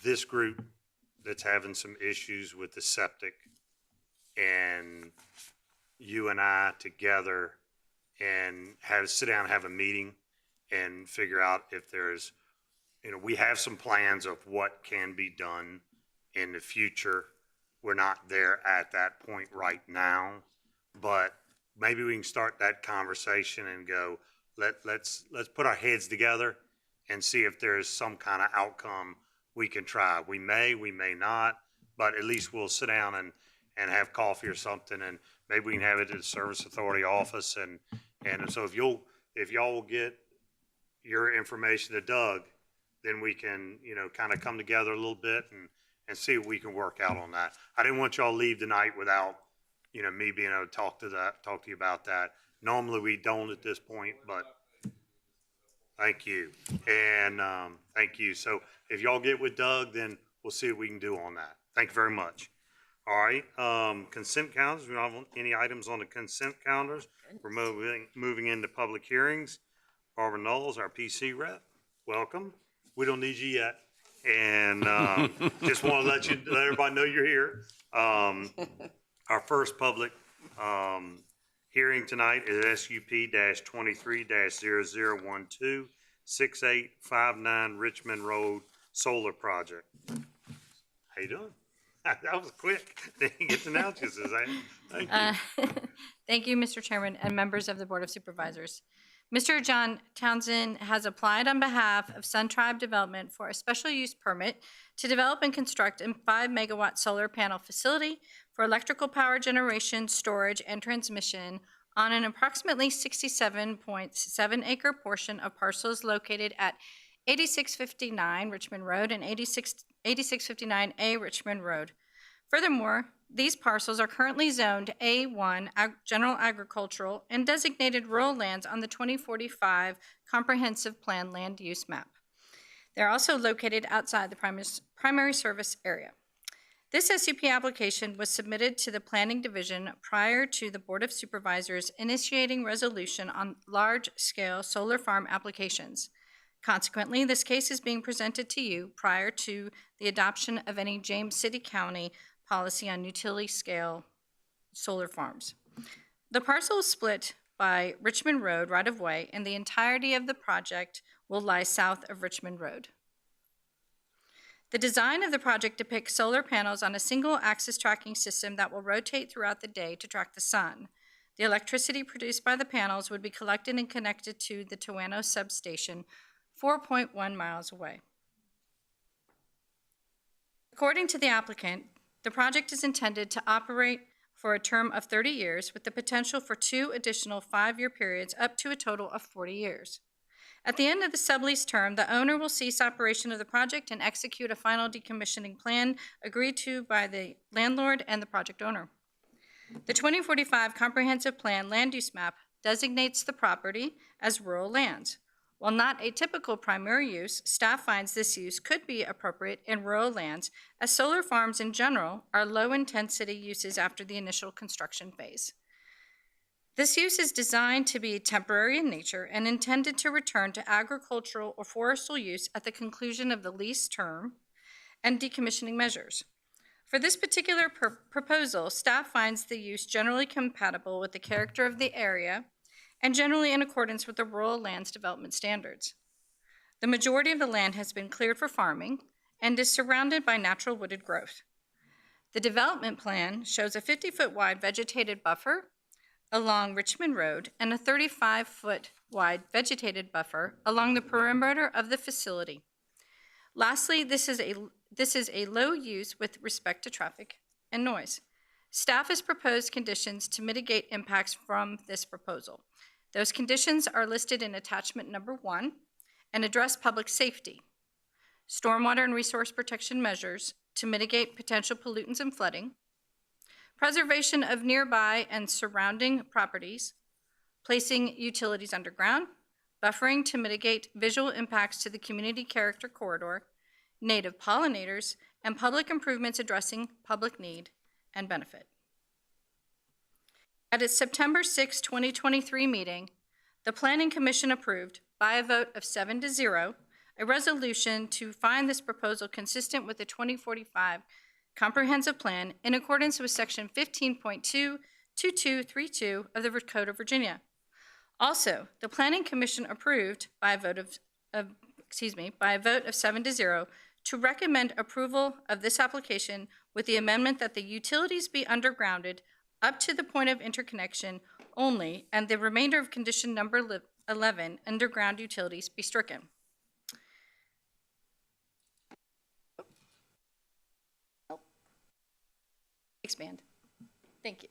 this group that's having some issues with the septic and you and I together and sit down and have a meeting and figure out if there's, we have some plans of what can be done in the future. We're not there at that point right now, but maybe we can start that conversation and go, let's put our heads together and see if there's some kind of outcome we can try. We may not, but at least we'll sit down and have coffee or something, and maybe we can have it at the Service Authority office, and so if y'all will get your information to Doug, then we can, kind of come together a little bit and see if we can work out on that. I didn't want y'all to leave tonight without, me being able to talk to you about that. Normally we don't at this point, but thank you. And, thank you. So if y'all get with Doug, then we'll see what we can do on that. Thank you very much. All right, consent calendars. We don't have any items on the consent calendars. We're moving into public hearings. Barbara Knowles, our PC rep, welcome. We don't need you yet. And just want to let everybody know you're here. Our first public hearing tonight is SUP-23-0012, 6859 Richmond Road Solar Project. How you doing? That was quick. Didn't get to announce you, Suzanne. Thank you. Thank you, Mr. Chairman and members of the Board of Supervisors. Mr. John Townsend has applied on behalf of Sun Tribe Development for a special use permit to develop and construct a 5-megawatt solar panel facility for electrical power generation, storage, and transmission on an approximately 67.7 acre portion of parcels located at 8659 Richmond Road and 8659A Richmond Road. Furthermore, these parcels are currently zoned A1 General Agricultural and designated rural lands on the 2045 Comprehensive Plan Land Use Map. They're also located outside the primary service area. This SUP application was submitted to the Planning Division prior to the Board of Supervisors initiating resolution on large-scale solar farm applications. Consequently, this case is being presented to you prior to the adoption of any James City County policy on utility-scale solar farms. The parcel is split by Richmond Road right-of-way, and the entirety of the project will lie south of Richmond Road. The design of the project depicts solar panels on a single-axis tracking system that will rotate throughout the day to track the sun. The electricity produced by the panels would be collected and connected to the Towano substation 4.1 miles away. According to the applicant, the project is intended to operate for a term of 30 years with the potential for 2 additional 5-year periods up to a total of 40 years. At the end of the sublease term, the owner will cease operation of the project and execute a final decommissioning plan agreed to by the landlord and the project owner. The 2045 Comprehensive Plan Land Use Map designates the property as rural lands. While not a typical primary use, staff finds this use could be appropriate in rural lands, as solar farms in general are low-intensity uses after the initial construction phase. This use is designed to be temporary in nature and intended to return to agricultural or forestal use at the conclusion of the lease term and decommissioning measures. For this particular proposal, staff finds the use generally compatible with the character of the area and generally in accordance with the rural lands development standards. The majority of the land has been cleared for farming and is surrounded by natural wooded growth. The development plan shows a 50-foot wide vegetated buffer along Richmond Road and a 35-foot wide vegetated buffer along the perimeter of the facility. Lastly, this is a low use with respect to traffic and noise. Staff has proposed conditions to mitigate impacts from this proposal. Those conditions are listed in attachment number 1 and address public safety, stormwater and resource protection measures to mitigate potential pollutants and flooding, preservation of nearby and surrounding properties, placing utilities underground, buffering to mitigate visual impacts to the community character corridor, native pollinators, and public improvements addressing public need and benefit. At its September 6, 2023 meeting, the Planning Commission approved, by a vote of 7-0, a resolution to find this proposal consistent with the 2045 Comprehensive Plan in accordance with Section 15.22232 of the Code of Virginia. Also, the Planning Commission approved, by a vote of 7-0, to recommend approval of this application with the amendment that the utilities be undergrounded up to the point of interconnection only, and the remainder of condition number 11, underground utilities, be stricken. expand. Thank you.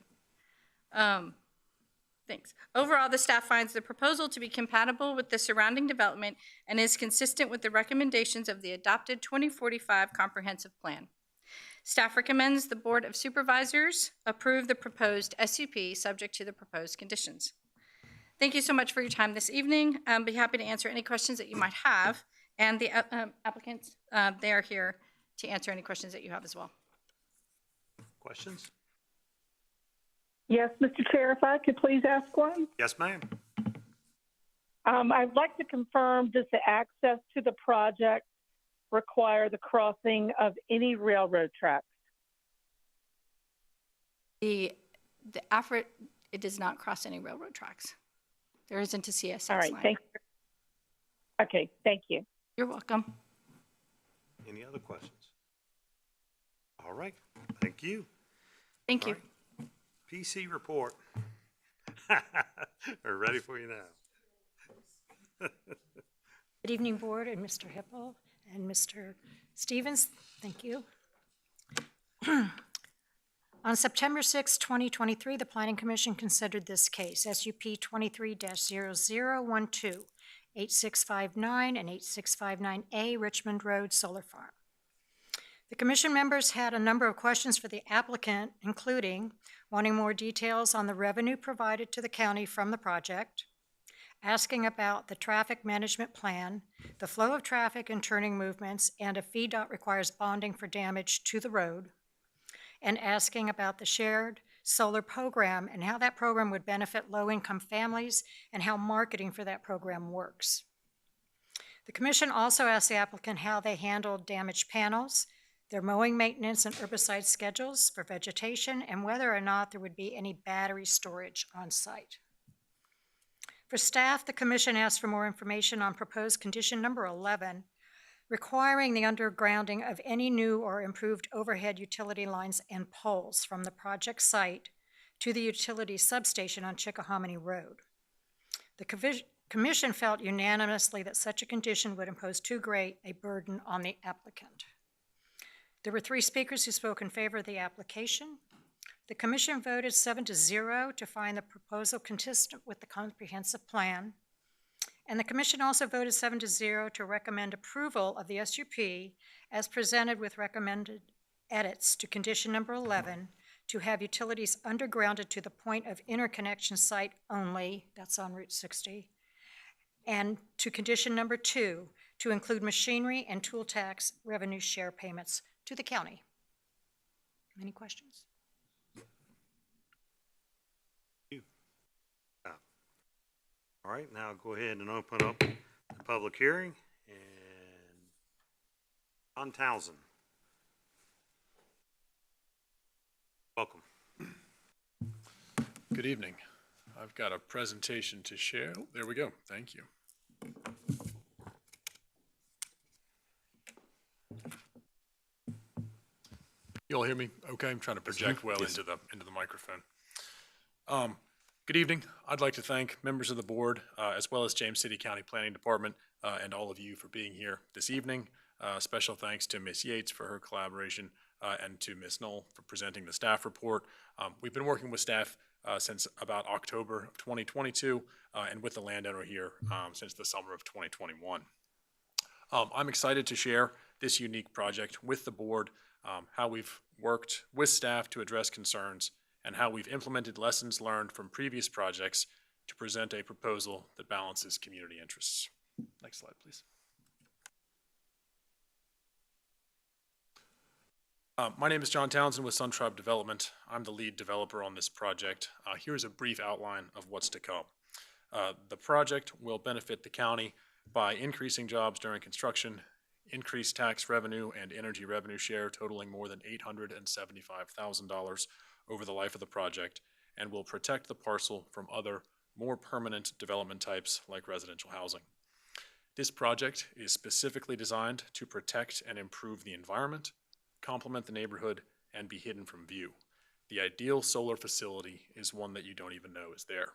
Thanks. Overall, the staff finds the proposal to be compatible with the surrounding development and is consistent with the recommendations of the adopted 2045 Comprehensive Plan. Staff recommends the Board of Supervisors approve the proposed SUP subject to the proposed conditions. Thank you so much for your time this evening. I'll be happy to answer any questions that you might have. And the applicants, they are here to answer any questions that you have as well. Questions? Yes, Mr. Chair, if I could please ask one. Yes, ma'am. I'd like to confirm, does the access to the project require the crossing of any railroad tracks? The effort, it does not cross any railroad tracks. There isn't a CSX All right, line. thank you. Okay, thank you. You're welcome. Any other questions? All right, thank you. Thank you. All right. PC report. We're ready for you now. Good evening, Board, and Mr. Hippel and Mr. Stevens. Thank you. On September 6, 2023, the Planning Commission considered this case, SUP 23-0012, 8659 and 8659A Richmond Road Solar Farm. The Commission members had a number of questions for the applicant, including wanting more details on the revenue provided to the county from the project, asking about the traffic management plan, the flow of traffic and turning movements, and if VDOT requires bonding for damage to the road, and asking about the shared solar program and how that program would benefit low-income families and how marketing for that program works. The Commission also asked the applicant how they handled damaged panels, their mowing maintenance and herbicide schedules for vegetation, and whether or not there would be any battery storage on site. For staff, the Commission asked for more information on proposed condition number 11, requiring the undergrounding of any new or improved overhead utility lines and poles from the project site to the utility substation on Chickahominy Road. The Commission felt unanimously that such a condition would impose too great a burden on the applicant. There were 3 speakers who spoke in favor of the application. The Commission voted 7-0 to find the proposal consistent with the comprehensive plan. And the Commission also voted 7-0 to recommend approval of the SUP as presented with recommended edits to condition number 11 to have utilities undergrounded to the point of interconnection site only, that's on Route 60, and to condition number 2 to include machinery and tool tax revenue share payments to the county. Any questions? All right, now go ahead and open up the public hearing. And John Townsend. Welcome. Good evening. I've got a presentation to share. Oh, there we go. Thank you. You all hear me? Okay, I'm trying to project well into the microphone. Good evening. I'd like to thank members of the board, as well as James City County Planning Department, and all of you for being here this evening. Special thanks to Ms. Yates for her collaboration, and to Ms. Knoll for presenting the staff report. We've been working with staff since about October of 2022, and with the landowner here since the summer of 2021. I'm excited to share this unique project with the board, how we've worked with staff to address concerns, and how we've implemented lessons learned from previous projects to present a proposal that balances community interests. Next slide, please. My name is John Townsend with Sun Tribe Development. I'm the lead developer on this project. Here's a brief outline of what's to come. The project will benefit the county by increasing jobs during construction, increased tax revenue and energy revenue share totaling more than $875,000 over the life of the project, and will protect the parcel from other, more permanent development types like residential housing. This project is specifically designed to protect and improve the environment, complement the neighborhood, and be hidden from view. The ideal solar facility is one that you don't even know is there.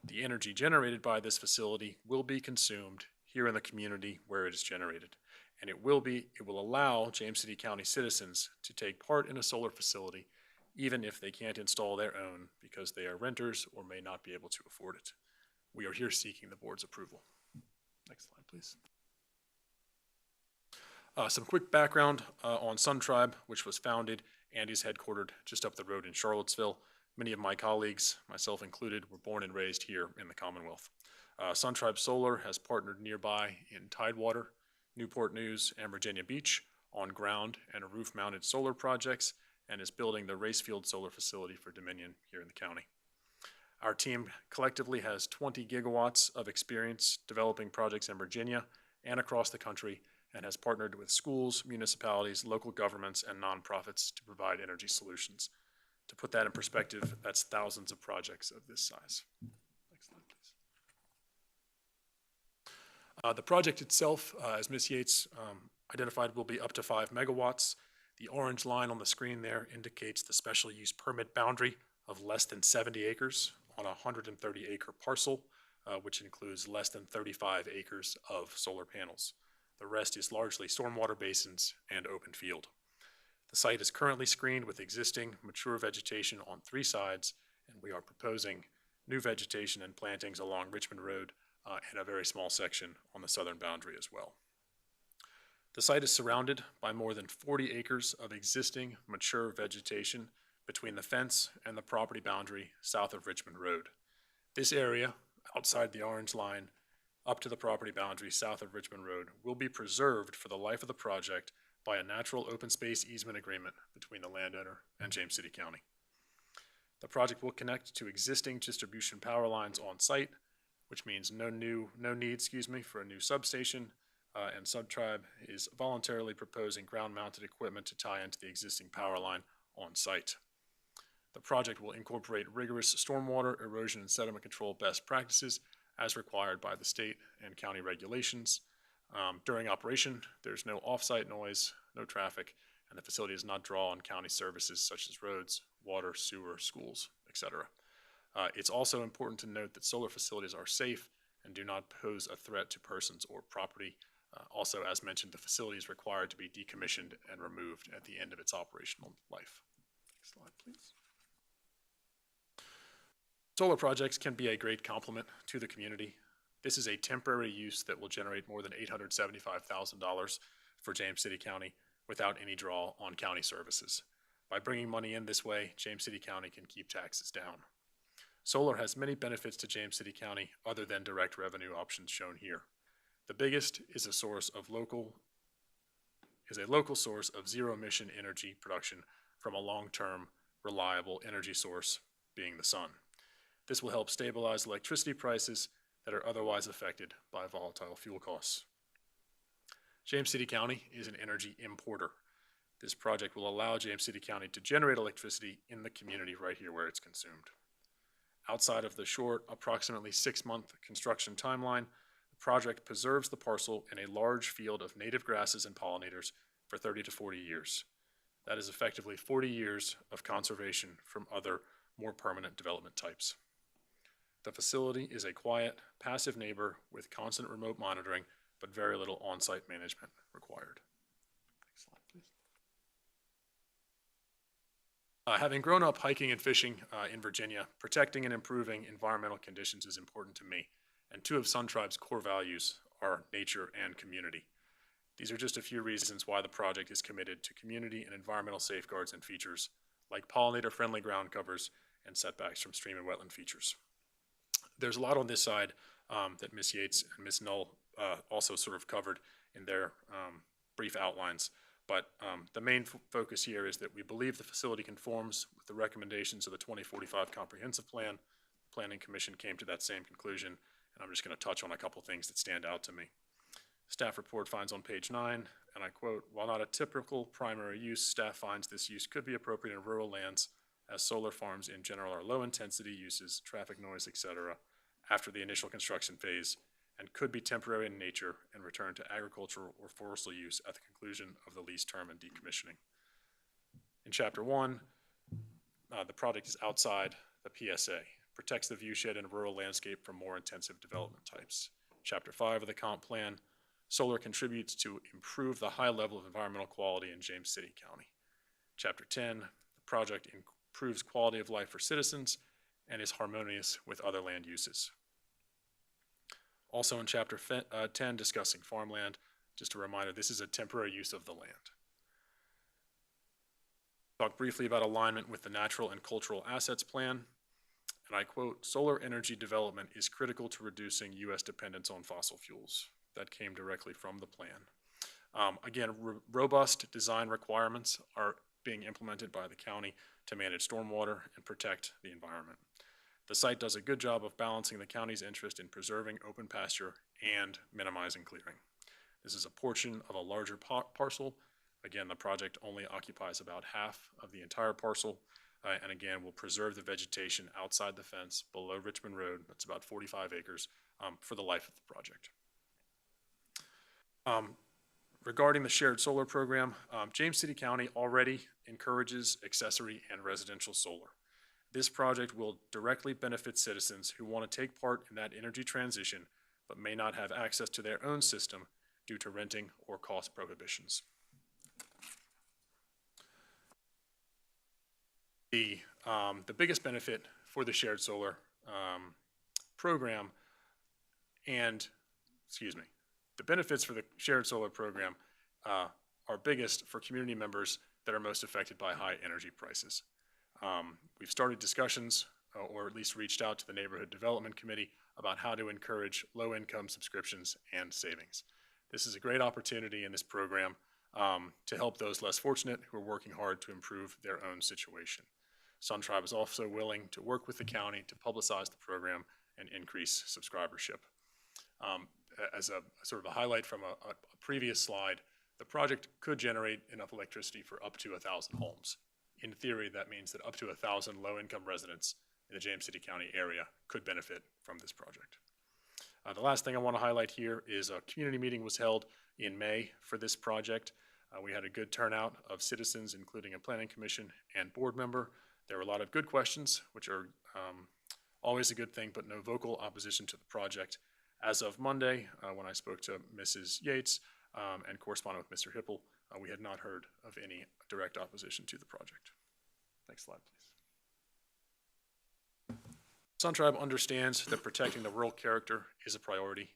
The energy generated by this facility will be consumed here in the community where it is generated, and it will allow James City County citizens to take part in a solar facility even if they can't install their own because they are renters or may not be able to afford it. We are here seeking the board's approval. Next slide, please. Some quick background on Sun Tribe, which was founded and is headquartered just up the road in Charlottesville. Many of my colleagues, myself included, were born and raised here in the Commonwealth. Sun Tribe Solar has partnered nearby in Tidewater, Newport News, and Virginia Beach on ground and roof-mounted solar projects, and is building the Racefield Solar Facility for Dominion here in the county. Our team collectively has 20 gigawatts of experience developing projects in Virginia and across the country, and has partnered with schools, municipalities, local governments, and nonprofits to provide energy solutions. To put that in perspective, that's thousands of projects of this size. Next slide, please. The project itself, as Ms. Yates identified, will be up to 5 megawatts. The orange line on the screen there indicates the special use permit boundary of less than 70 acres on a 130-acre parcel, which includes less than 35 acres of solar panels. The rest is largely stormwater basins and open field. The site is currently screened with existing mature vegetation on 3 sides, and we are proposing new vegetation and plantings along Richmond Road and a very small section on the southern boundary as well. The site is surrounded by more than 40 acres of existing mature vegetation between the fence and the property boundary south of Richmond Road. This area, outside the orange line, up to the property boundary south of Richmond Road, will be preserved for the life of the project by a natural open space easement agreement between the landowner and James City County. The project will connect to existing distribution power lines on site, which means no need for a new substation, and Subtribe is voluntarily proposing ground-mounted equipment to tie into the existing power line on site. The project will incorporate rigorous stormwater, erosion, and sediment control best practices as required by the state and county regulations. During operation, there's no off-site noise, no traffic, and the facility does not draw on county services such as roads, water, sewer, schools, etc. It's also important to note that solar facilities are safe and do not pose a threat to persons or property. Also, as mentioned, the facility is required to be decommissioned and removed at the end of its operational life. Next slide, please. Solar projects can be a great complement to the community. This is a temporary use that will generate more than $875,000 for James City County without any draw on county services. By bringing money in this way, James City County can keep taxes down. Solar has many benefits to James City County other than direct revenue options shown here. The biggest is a local source of zero-emission energy production from a long-term, reliable energy source, being the sun. This will help stabilize electricity prices that are otherwise affected by volatile fuel costs. James City County is an energy importer. This project will allow James City County to generate electricity in the community right here where it's consumed. Outside of the short, approximately 6-month construction timeline, the project preserves the parcel in a large field of native grasses and pollinators for 30 to 40 years. That is effectively 40 years of conservation from other, more permanent development types. The facility is a quiet, passive neighbor with constant remote monitoring, but very little on-site management required. Next slide, please. Having grown up hiking and fishing in Virginia, protecting and improving environmental conditions is important to me, and 2 of Sun Tribe's core values are nature and community. These are just a few reasons why the project is committed to community and environmental safeguards and features, like pollinator-friendly ground covers and setbacks from stream and wetland features. There's a lot on this side that Ms. Yates and Ms. Null also sort of covered in their brief outlines. But the main focus here is that we believe the facility conforms with the recommendations of the 2045 Comprehensive Plan. The Planning Commission came to that same conclusion, and I'm just going to touch on a couple things that stand out to me. Staff report finds on page 9, and I quote, "While not a typical primary use, staff finds this use could be appropriate in rural lands, as solar farms in general are low-intensity uses, traffic noise, etc., after the initial construction phase, and could be temporary in nature and return to agricultural or forestal use at the conclusion of the lease term and decommissioning." In Chapter 1, the project is outside the PSA, protects the viewshed and rural landscape from more intensive development types. Chapter 5 of the comp plan, solar contributes to improve the high level of environmental quality in James City County. Chapter 10, the project improves quality of life for citizens, and is harmonious with other land uses. Also in Chapter 10, discussing farmland, just a reminder, this is a temporary use of the land. Talk briefly about alignment with the Natural and Cultural Assets Plan, and I quote, "Solar energy development is critical to reducing U.S. dependence on fossil fuels." That came directly from the plan. Again, robust design requirements are being implemented by the county to manage stormwater and protect the environment. The site does a good job of balancing the county's interest in preserving open pasture and minimizing clearing. This is a portion of a larger parcel. Again, the project only occupies about half of the entire parcel, and again, will preserve the vegetation outside the fence below Richmond Road, that's about 45 acres, for the life of the project. Regarding the shared solar program, James City County already encourages accessory and residential solar. This project will directly benefit citizens who want to take part in that energy transition, but may not have access to their own system due to renting or cost prohibitions. The biggest benefit for the shared solar program the benefits for the shared solar program are biggest for community members that are most affected by high energy prices. We've started discussions, or at least reached out to the Neighborhood Development Committee about how to encourage low-income subscriptions and savings. This is a great opportunity in this program to help those less fortunate who are working hard to improve their own situation. SunTribe is also willing to work with the county to publicize the program and increase subscribership. As a sort of a highlight from a previous slide, the project could generate enough electricity for up to 1,000 homes. In theory, that means that up to 1,000 low-income residents in the James City County area could benefit from this project. The last thing I want to highlight here is a community meeting was held in May for this project. We had a good turnout of citizens, including a planning commission and board member. There were a lot of good questions, which are always a good thing, but no vocal opposition to the project. As of Monday, when I spoke to Mrs. Yates and corresponded with Mr. Hipple, we had not heard of any direct opposition to the project. Next slide, please. SunTribe understands that protecting the rural character is a priority.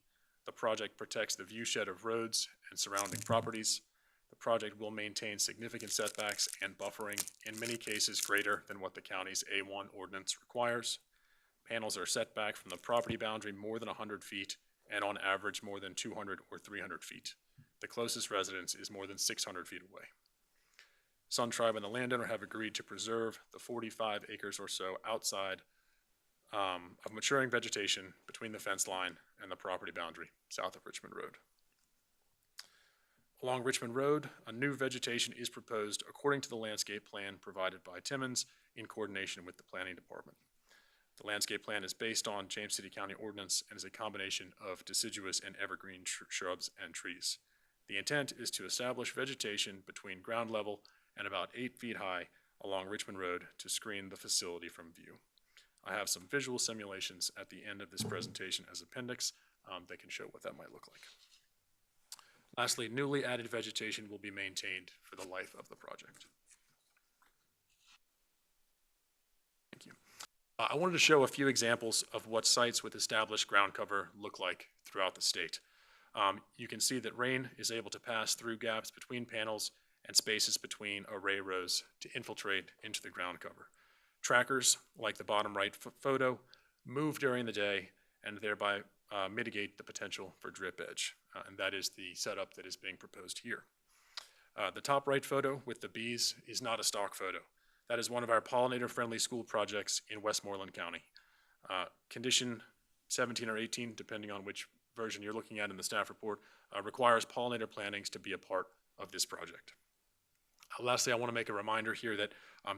The project protects the viewshed of roads and surrounding properties. The project will maintain significant setbacks and buffering, in many cases greater than what the county's A1 ordinance requires. Panels are set back from the property boundary more than 100 feet and on average more than 200 or 300 feet. The closest residence is more than 600 feet away. SunTribe and the landowner have agreed to preserve the 45 acres or so outside of maturing vegetation between the fence line and the property boundary south of Richmond Road. Along Richmond Road, a new vegetation is proposed according to the landscape plan provided by Timmons in coordination with the planning department. The landscape plan is based on James City County ordinance and is a combination of deciduous and evergreen shrubs and trees. The intent is to establish vegetation between ground level and about 8 feet high along Richmond Road to screen the facility from view. I have some visual simulations at the end of this presentation as appendix that can show what that might look like. Lastly, newly added vegetation will be maintained for the life of the project. Thank you. I wanted to show a few examples of what sites with established ground cover look like throughout the state. You can see that rain is able to pass through gaps between panels and spaces between array rows to infiltrate into the ground cover. Trackers, like the bottom right photo, move during the day and thereby mitigate the potential for drip edge. And that is the setup that is being proposed here. The top right photo with the bees is not a stock photo. That is one of our pollinator-friendly school projects in Westmoreland County. Condition 17 or 18, depending on which version you're looking at in the staff report, requires pollinator plantings to be a part of this project. Lastly, I want to make a reminder here that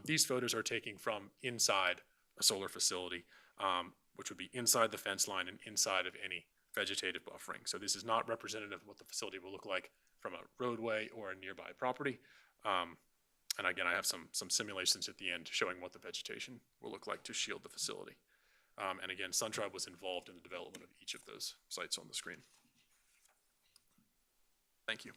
these photos are taken from inside a solar facility, which would be inside the fence line and inside of any vegetative buffering. So this is not representative of what the facility will look like from a roadway or a nearby property. And again, I have some simulations at the end showing what the vegetation will look like to shield the facility. And again, SunTribe was involved in the development of each of those sites on the screen. Thank you.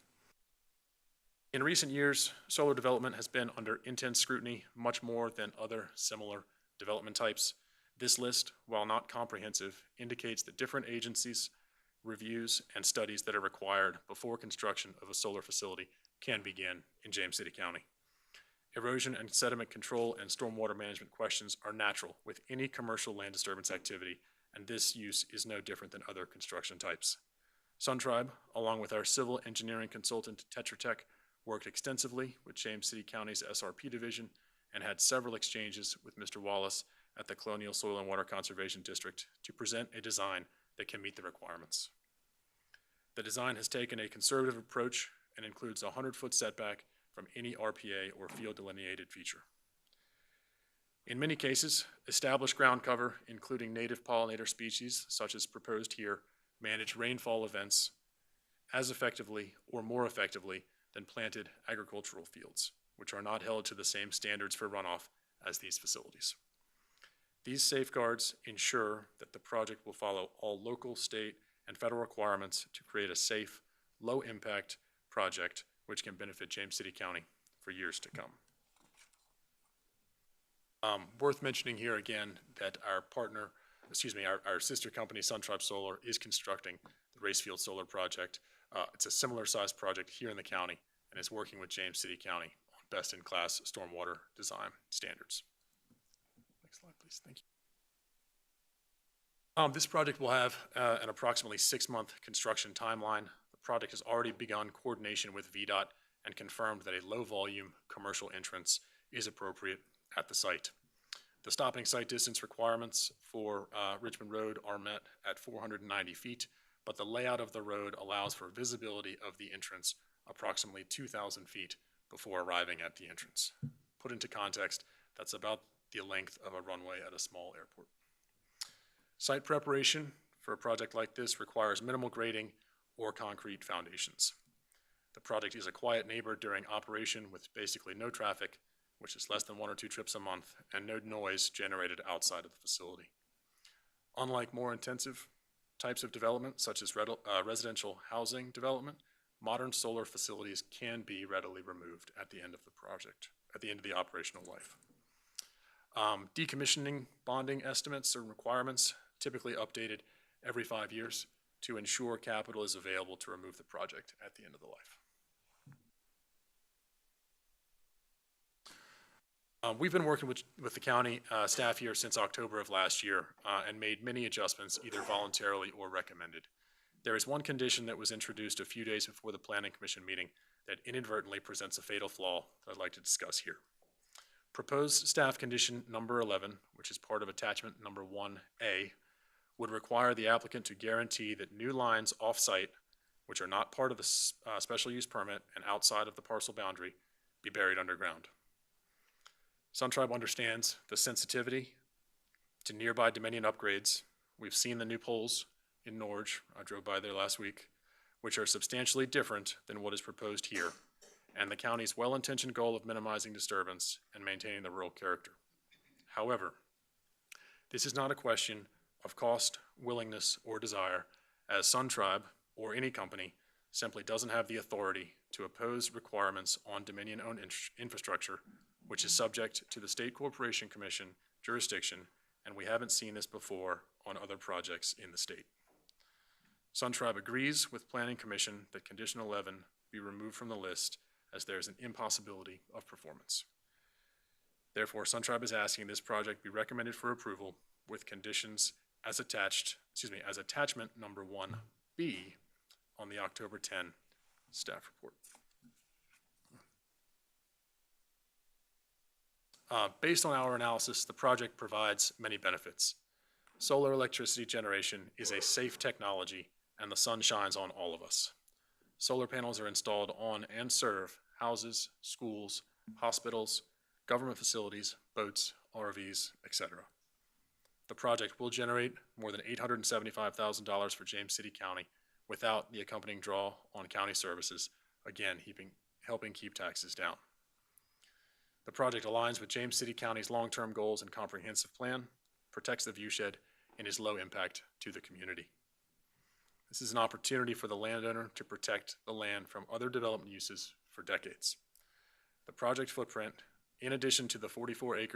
In recent years, solar development has been under intense scrutiny, much more than other similar development types. This list, while not comprehensive, indicates the different agencies, reviews, and studies that are required before construction of a solar facility can begin in James City County. Erosion and sediment control and stormwater management questions are natural with any commercial land disturbance activity, and this use is no different than other construction types. SunTribe, along with our civil engineering consultant Tetra Tech, worked extensively with James City County's SRP division and had several exchanges with Mr. Wallace at the Colonial Soil and Water Conservation District to present a design that can meet the requirements. The design has taken a conservative approach and includes a 100-foot setback from any RPA or field delineated feature. In many cases, established ground cover, including native pollinator species, such as proposed here, manage rainfall events as effectively or more effectively than planted agricultural fields, which are not held to the same standards for runoff as these facilities. These safeguards ensure that the project will follow all local, state, and federal requirements to create a safe, low-impact project which can benefit James City County for years to come. Worth mentioning here again that our sister company, SunTribe Solar, is constructing the Racefield Solar Project. It's a similar sized project here in the county and is working with James City County on best-in-class stormwater design standards. Next slide, please. Thank you. This project will have an approximately 6-month construction timeline. The project has already begun coordination with VDOT and confirmed that a low-volume commercial entrance is appropriate at the site. The stopping site distance requirements for Richmond Road are met at 490 feet, but the layout of the road allows for visibility of the entrance approximately 2,000 feet before arriving at the entrance. Put into context, that's about the length of a runway at a small airport. Site preparation for a project like this requires minimal grading or concrete foundations. The project is a quiet neighbor during operation with basically no traffic, which is less than 1 or 2 trips a month, and no noise generated outside of the facility. Unlike more intensive types of development, such as residential housing development, modern solar facilities can be readily removed at the end of the project, at the end of the operational life. Decommissioning bonding estimates or requirements typically updated every 5 years to ensure capital is available to remove the project at the end of the life. We've been working with the county staff here since October of last year and made many adjustments, either voluntarily or recommended. There is one condition that was introduced a few days before the Planning Commission meeting that inadvertently presents a fatal flaw that I'd like to discuss here. Proposed staff condition number 11, which is part of attachment number 1A, would require the applicant to guarantee that new lines off-site, which are not part of the special use permit and outside of the parcel boundary, be buried underground. SunTribe understands the sensitivity to nearby Dominion upgrades. We've seen the new poles in Norge, I drove by there last week, which are substantially different than what is proposed here, and the county's well-intentioned goal of minimizing disturbance and maintaining the rural character. However, this is not a question of cost, willingness, or desire, as SunTribe, or any company, simply doesn't have the authority to oppose requirements on Dominion-owned infrastructure, which is subject to the State Corporation Commission jurisdiction, and we haven't seen this before on other projects in the state. SunTribe agrees with Planning Commission that Condition 11 be removed from the list as there is an impossibility of performance. Therefore, SunTribe is asking this project be recommended for approval with conditions as attachment number 1B on the October 10 staff report. Based on our analysis, the project provides many benefits. Solar electricity generation is a safe technology, and the sun shines on all of us. Solar panels are installed on and serve houses, schools, hospitals, government facilities, boats, RVs, etc. The project will generate more than $875,000 for James City County without the accompanying draw on county services, again, helping keep taxes down. The project aligns with James City County's long-term goals and comprehensive plan, protects the viewshed, and is low impact to the community. This is an opportunity for the landowner to protect the land from other development uses for decades. The project footprint, in addition to the 44 to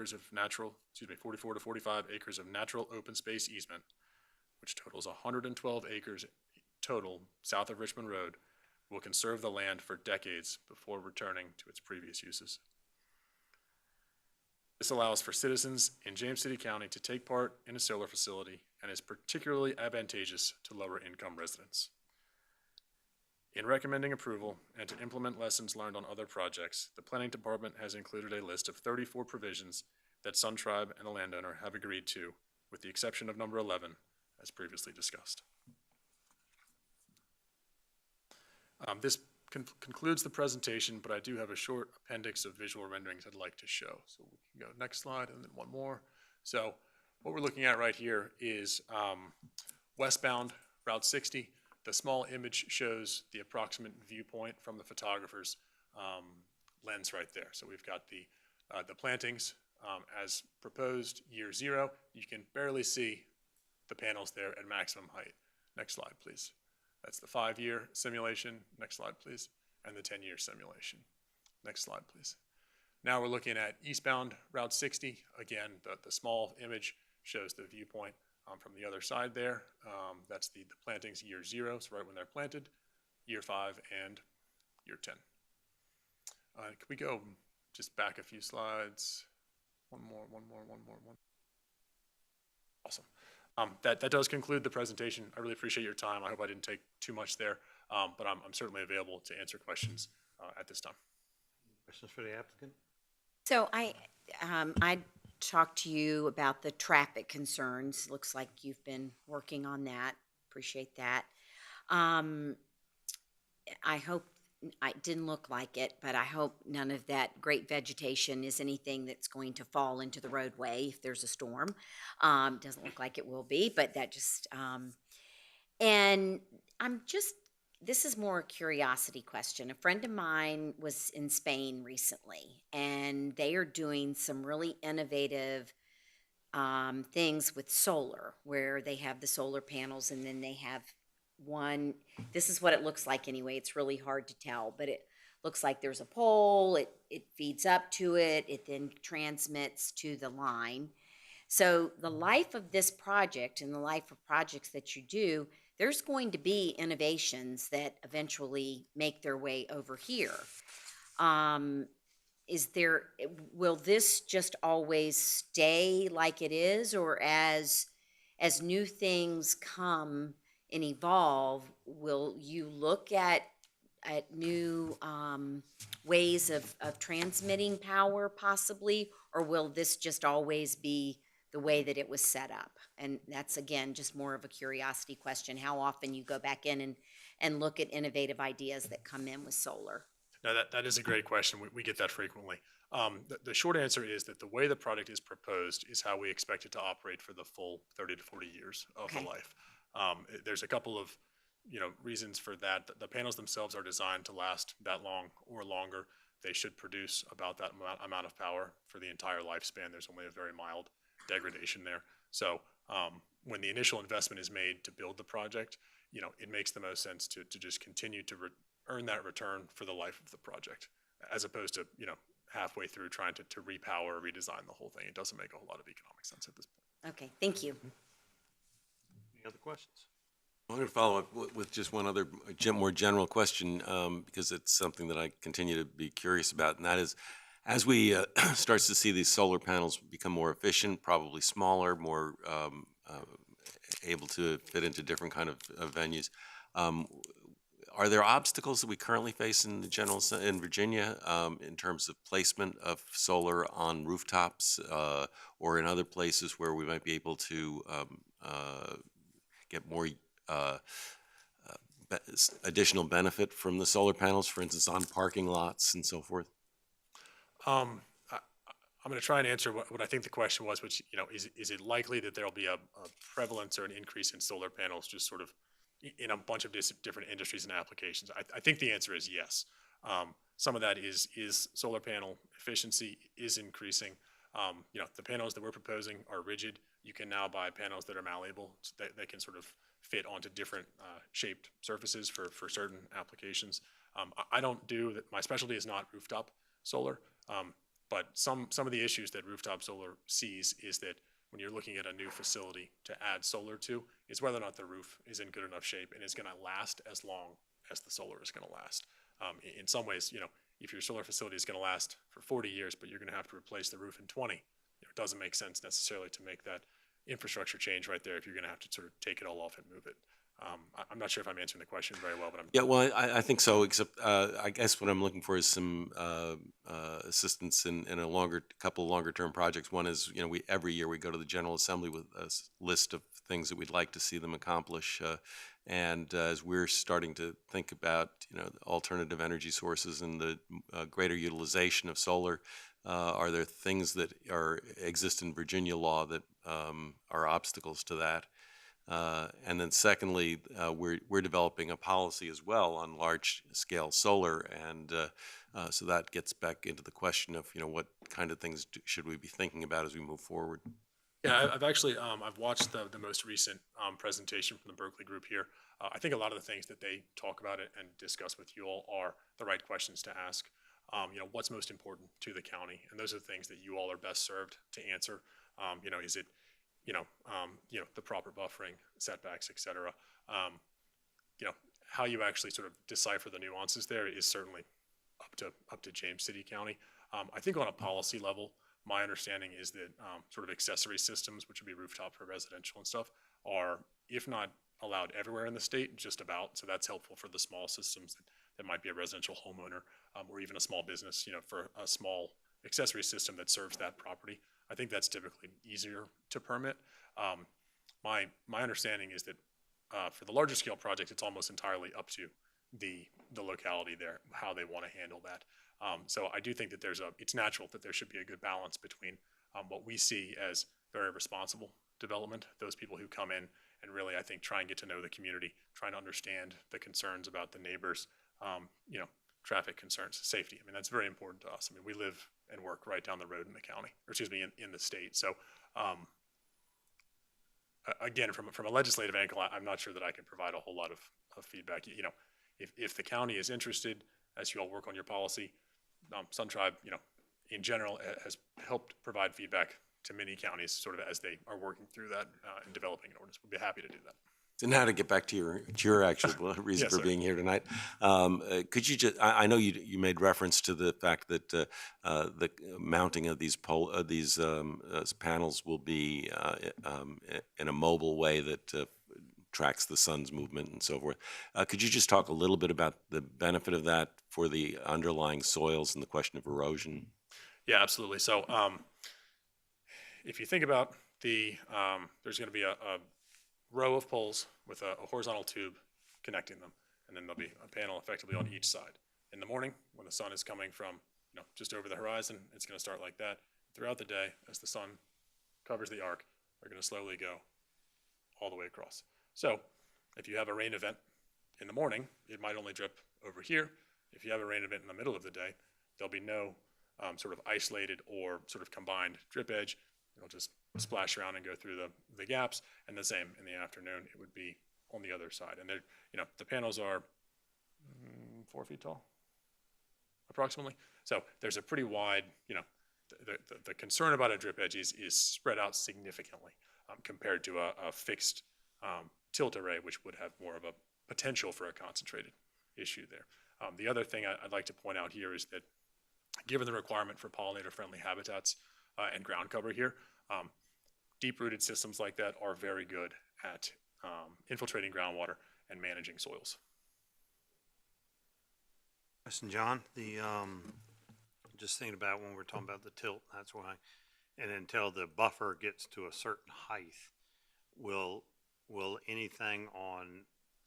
45 acres of natural open space easement, which totals 112 acres total south of Richmond Road, will conserve the land for decades before returning to its previous uses. This allows for citizens in James City County to take part in a solar facility and is particularly advantageous to lower income residents. In recommending approval and to implement lessons learned on other projects, the Planning Department has included a list of 34 provisions that Sun Tribe and the landowner have agreed to, with the exception of number 11, as previously discussed. This concludes the presentation, but I do have a short appendix of visual renderings I'd like to show. So we can go next slide and then one more. So what we're looking at right here is westbound Route 60. The small image shows the approximate viewpoint from the photographer's lens right there. So we've got the plantings as proposed year 0. You can barely see the panels there at maximum height. Next slide, please. That's the 5-year simulation. Next slide, please. And the 10-year simulation. Next slide, please. Now we're looking at eastbound Route 60. Again, the small image shows the viewpoint from the other side there. That's the plantings year 0, so right when they're planted, year 5 and year 10. Can we go just back a few slides? One more. Awesome. That does conclude the presentation. I really appreciate your time. I hope I didn't take too much there, but I'm certainly available to answer questions at this time. Questions for the applicant? So I talked to you about the traffic concerns. Looks like you've been working on that. Appreciate that. I hope, it didn't look like it, but I hope none of that great vegetation is anything that's going to fall into the roadway if there's a storm. Doesn't look like it will be, but that just, and this is more a curiosity question. A friend of mine was in Spain recently, and they are doing some really innovative things with solar, where they have the solar panels and then they have one, this is what it looks like anyway. It's really hard to tell, but it looks like there's a pole, it feeds up to it, it then transmits to the line. So the life of this project and the life of projects that you do, there's going to be innovations that eventually make their way over here. Will this just always stay like it is, or as new things come and evolve, will you look at new ways of transmitting power possibly, or will this just always be the way that it was set up? And that's, again, just more of a curiosity question, how often you go back in and look at innovative ideas that come in with solar. No, that is a great question. We get that frequently. The short answer is that the way the product is proposed is how we expect it to operate for the full 30 to 40 years of the life. There's a couple of reasons for that. The panels themselves are designed to last that long or longer. They should produce about that amount of power for the entire lifespan. There's only a very mild degradation there. So when the initial investment is made to build the project, it makes the most sense to just continue to earn that return for the life of the project, as opposed to halfway through trying to repower or redesign the whole thing. It doesn't make a whole lot of economic sense at this point. Okay, thank you. Any other questions? I'm going to follow up with just one other more general question, because it's something that I continue to be curious about, and that is, as we starts to see these solar panels become more efficient, probably smaller, more able to fit into different kind of venues, are there obstacles that we currently face in in Virginia in terms of placement of solar on rooftops or in other places where we might be able to get more additional benefit from the solar panels, for instance, on parking lots and so forth? I'm going to try and answer what I think the question was, which, is it likely that there'll be a prevalence or an increase in solar panels just sort of in a bunch of different industries and applications? I think the answer is yes. Some of that is solar panel efficiency is increasing. The panels that we're proposing are rigid. You can now buy panels that are malleable, so that they can sort of fit onto different shaped surfaces for certain applications. I don't do that. My specialty is not rooftop solar, but some of the issues that rooftop solar sees is that when you're looking at a new facility to add solar to, is whether or not the roof is in good enough shape and is going to last as long as the solar is going to last. In some ways, if your solar facility is going to last for 40 years, but you're going to have to replace the roof in 20, it doesn't make sense necessarily to make that infrastructure change right there if you're going to have to sort of take it all off and move it. I'm not sure if I'm answering the question very well, but I'm. Yeah, well, I think so, except I guess what I'm looking for is some assistance in a couple of longer term projects. One is, every year we go to the General Assembly with a list of things that we'd like to see them accomplish. And as we're starting to think about, alternative energy sources and the greater utilization of solar, are there things that exist in Virginia law that are obstacles to that? And then secondly, we're developing a policy as well on large-scale solar, and so that gets back into the question of what kind of things should we be thinking about as we move forward. Yeah, I've actually I've watched the most recent presentation from the Berkeley group here. I think a lot of the things that they talk about it and discuss with you all are the right questions to ask. What's most important to the county, and those are the things that you all are best served to answer. Is it the proper buffering, setbacks, et cetera. How you actually sort of decipher the nuances there is certainly up to James City County. I think on a policy level, my understanding is that sort of accessory systems, which would be rooftop for residential and stuff, are, if not allowed everywhere in the state, just about. So that's helpful for the small systems that might be a residential homeowner or even a small business, for a small accessory system that serves that property. I think that's typically easier to permit. My understanding is that for the larger scale projects, it's almost entirely up to the locality there, how they want to handle that. So I do think that it's natural that there should be a good balance between what we see as very responsible development, those people who come in and really, I think, try and get to know the community, trying to understand the concerns about the neighbors, traffic concerns, safety. I mean, that's very important to us. I mean, we live and work right down the road in the county, or excuse me, in the state. So again, from a legislative angle, I'm not sure that I can provide a whole lot of feedback. If the county is interested, as you all work on your policy, Sun Tribe, in general, has helped provide feedback to many counties sort of as they are working through that and developing an ordinance. We'd be happy to do that. So now to get back to your actual reason Yes, for sir. being here tonight, could you just, I know you made reference to the fact that the mounting of these panels will be in a mobile way that tracks the sun's movement and so forth. Could you just talk a little bit about the benefit of that for the underlying soils and the question of erosion? Yeah, absolutely. So if you think about there's going to be a row of poles with a horizontal tube connecting them, and then there'll be a panel effectively on each side. In the morning, when the sun is coming from just over the horizon, it's going to start like that. Throughout the day, as the sun covers the arc, they're going to slowly go all the way across. So if you have a rain event in the morning, it might only drip over here. If you have a rain event in the middle of the day, there'll be no sort of isolated or sort of combined drip edge. It'll just splash around and go through the gaps, and the same in the afternoon, it would be on the other side. And the panels are 4 feet tall, approximately. So there's a pretty wide, the concern about a drip edge is spread out significantly compared to a fixed tilt array, which would have more of a potential for a concentrated issue there. The other thing I'd like to point out here is that given the requirement for pollinator-friendly habitats and ground cover here, deep-rooted systems like that are very good at infiltrating groundwater and managing soils. Listen, John, just thinking about when we're talking about the tilt, that's why, and until the buffer gets to a certain height, will anything on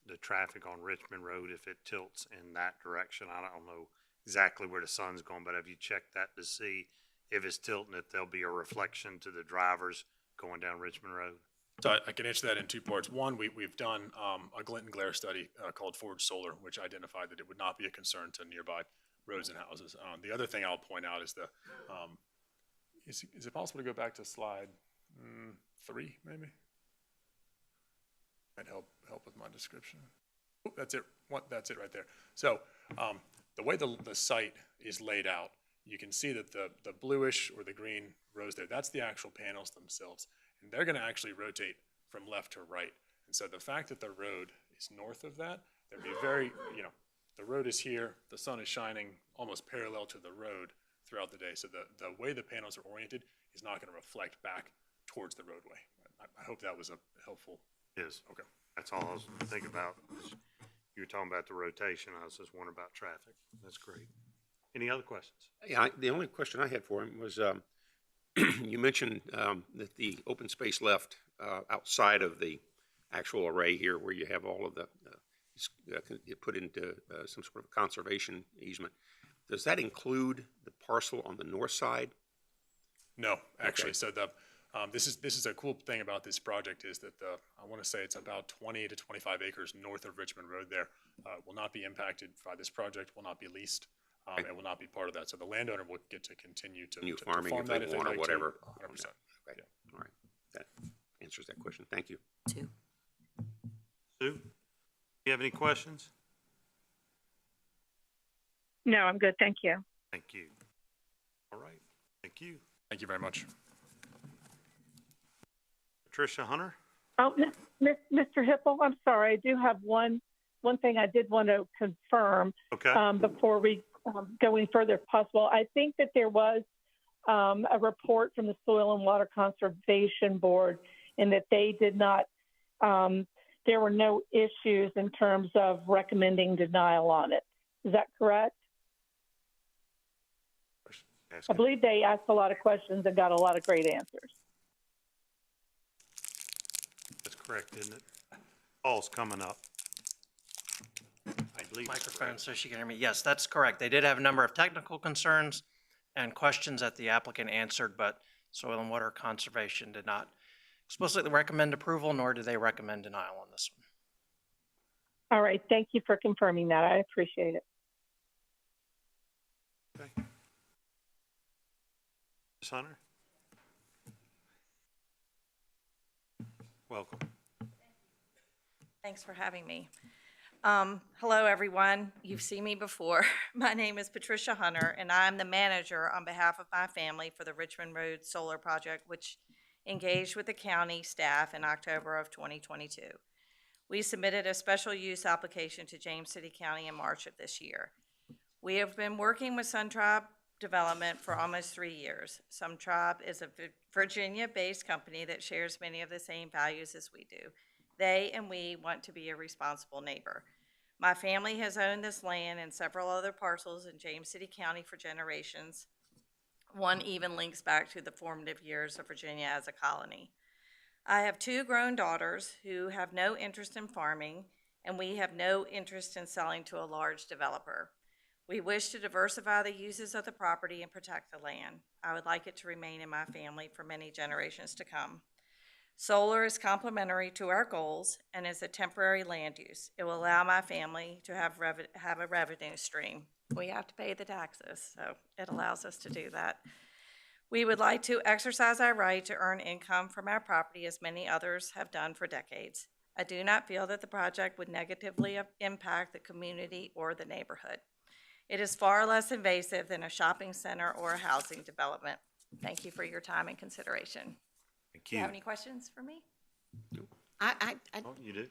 the traffic on Richmond Road, if it tilts in that direction, I don't know exactly where the sun's going, but have you checked that to see if it's tilting, if there'll be a reflection to the drivers going down Richmond Road? So I can answer that in two parts. One, we've done a glint and glare study called Forge Solar, which identified that it would not be a concern to nearby roads and houses. The other thing I'll point out is is it possible to go back to slide 3, maybe? Might help with my description. That's it. That's it right there. So the way the site is laid out, you can see that the bluish or the green rows there, that's the actual panels themselves. And they're going to actually rotate from left to right. And so the fact that the road is north of that, there'd be very, the road is here, the sun is shining almost parallel to the road throughout the day. So the way the panels are oriented is not going to reflect back towards the roadway. I hope that was a helpful. Yes. Okay. That's all I was thinking about. You were talking about the rotation. I was just wondering about traffic. That's great. Any other questions? Yeah, the only question I had for him was, you mentioned that the open space left outside of the actual array here, where you have all of the, put into some sort of conservation easement. Does that include the parcel on the north side? No, actually. Okay. So this is a cool thing about this project is that I want to say it's about 20 to 25 acres north of Richmond Road there will not be impacted by this project, will not be leased, and will not be part of that. So the landowner will get to continue to Farming farm if that they want or like whatever. 100%. Okay. All right. That answers that question. Thank you. Two. Sue, you have any questions? No, I'm good. Thank you. Thank you. All right. Thank you. Thank you very much. Patricia Hunter? Oh, Mr. Hippel, I'm sorry. I do have one thing I did want to confirm. Okay. Before we go any further if possible. I think that there was a report from the Soil and Water Conservation Board and that they did not, there were no issues in terms of recommending denial on it. Is that correct? I believe they asked a lot of questions and got a lot of great answers. That's correct, isn't it? Paul's coming up. I believe Microphone so she can hear me. Yes, that's correct. They did have a number of technical concerns and questions that the applicant answered, but Soil and Water Conservation did not explicitly recommend approval, nor did they recommend denial on this one. All right. Thank you for confirming that. I appreciate it. Okay. Ms. Hunter? Welcome. Thanks for having me. Hello, everyone. You've seen me before. My name is Patricia Hunter, and I'm the manager on behalf of my family for the Richmond Road Solar Project, which engaged with the county staff in October of 2022. We submitted a special use application to James City County in March of this year. We have been working with Sun Tribe Development for almost 3 years. Sun Tribe is a Virginia-based company that shares many of the same values as we do. They and we want to be a responsible neighbor. My family has owned this land and several other parcels in James City County for generations. One even links back to the formative years of Virginia as a colony. I have 2 grown daughters who have no interest in farming, and we have no interest in selling to a large developer. We wish to diversify the uses of the property and protect the land. I would like it to remain in my family for many generations to come. Solar is complementary to our goals and is a temporary land use. It will allow my family to have a revenue stream. We have to pay the taxes, so it allows us to do that. We would like to exercise our right to earn income from our property as many others have done for decades. I do not feel that the project would negatively impact the community or the neighborhood. It is far less invasive than a shopping center or a housing development. Thank you for your time and consideration. Thank Do you have any questions for me? Oh, you do?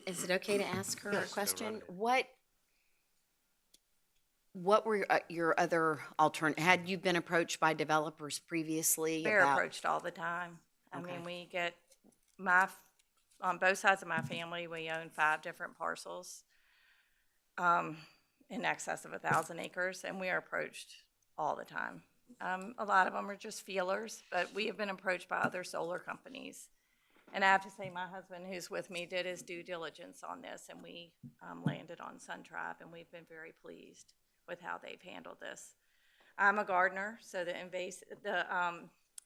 Is it okay to ask her a Yes, go question? right What were your other had you been approached by developers previously? We're approached all the time. I mean, we get on both sides of my family, we own 5 different parcels in excess of 1,000 acres, and we are approached all the time. A lot of them are just feelers, but we have been approached by other solar companies. And I have to say, my husband, who's with me, did his due diligence on this, and we landed on Sun Tribe, and we've been very pleased with how they've handled this. I'm a gardener, so the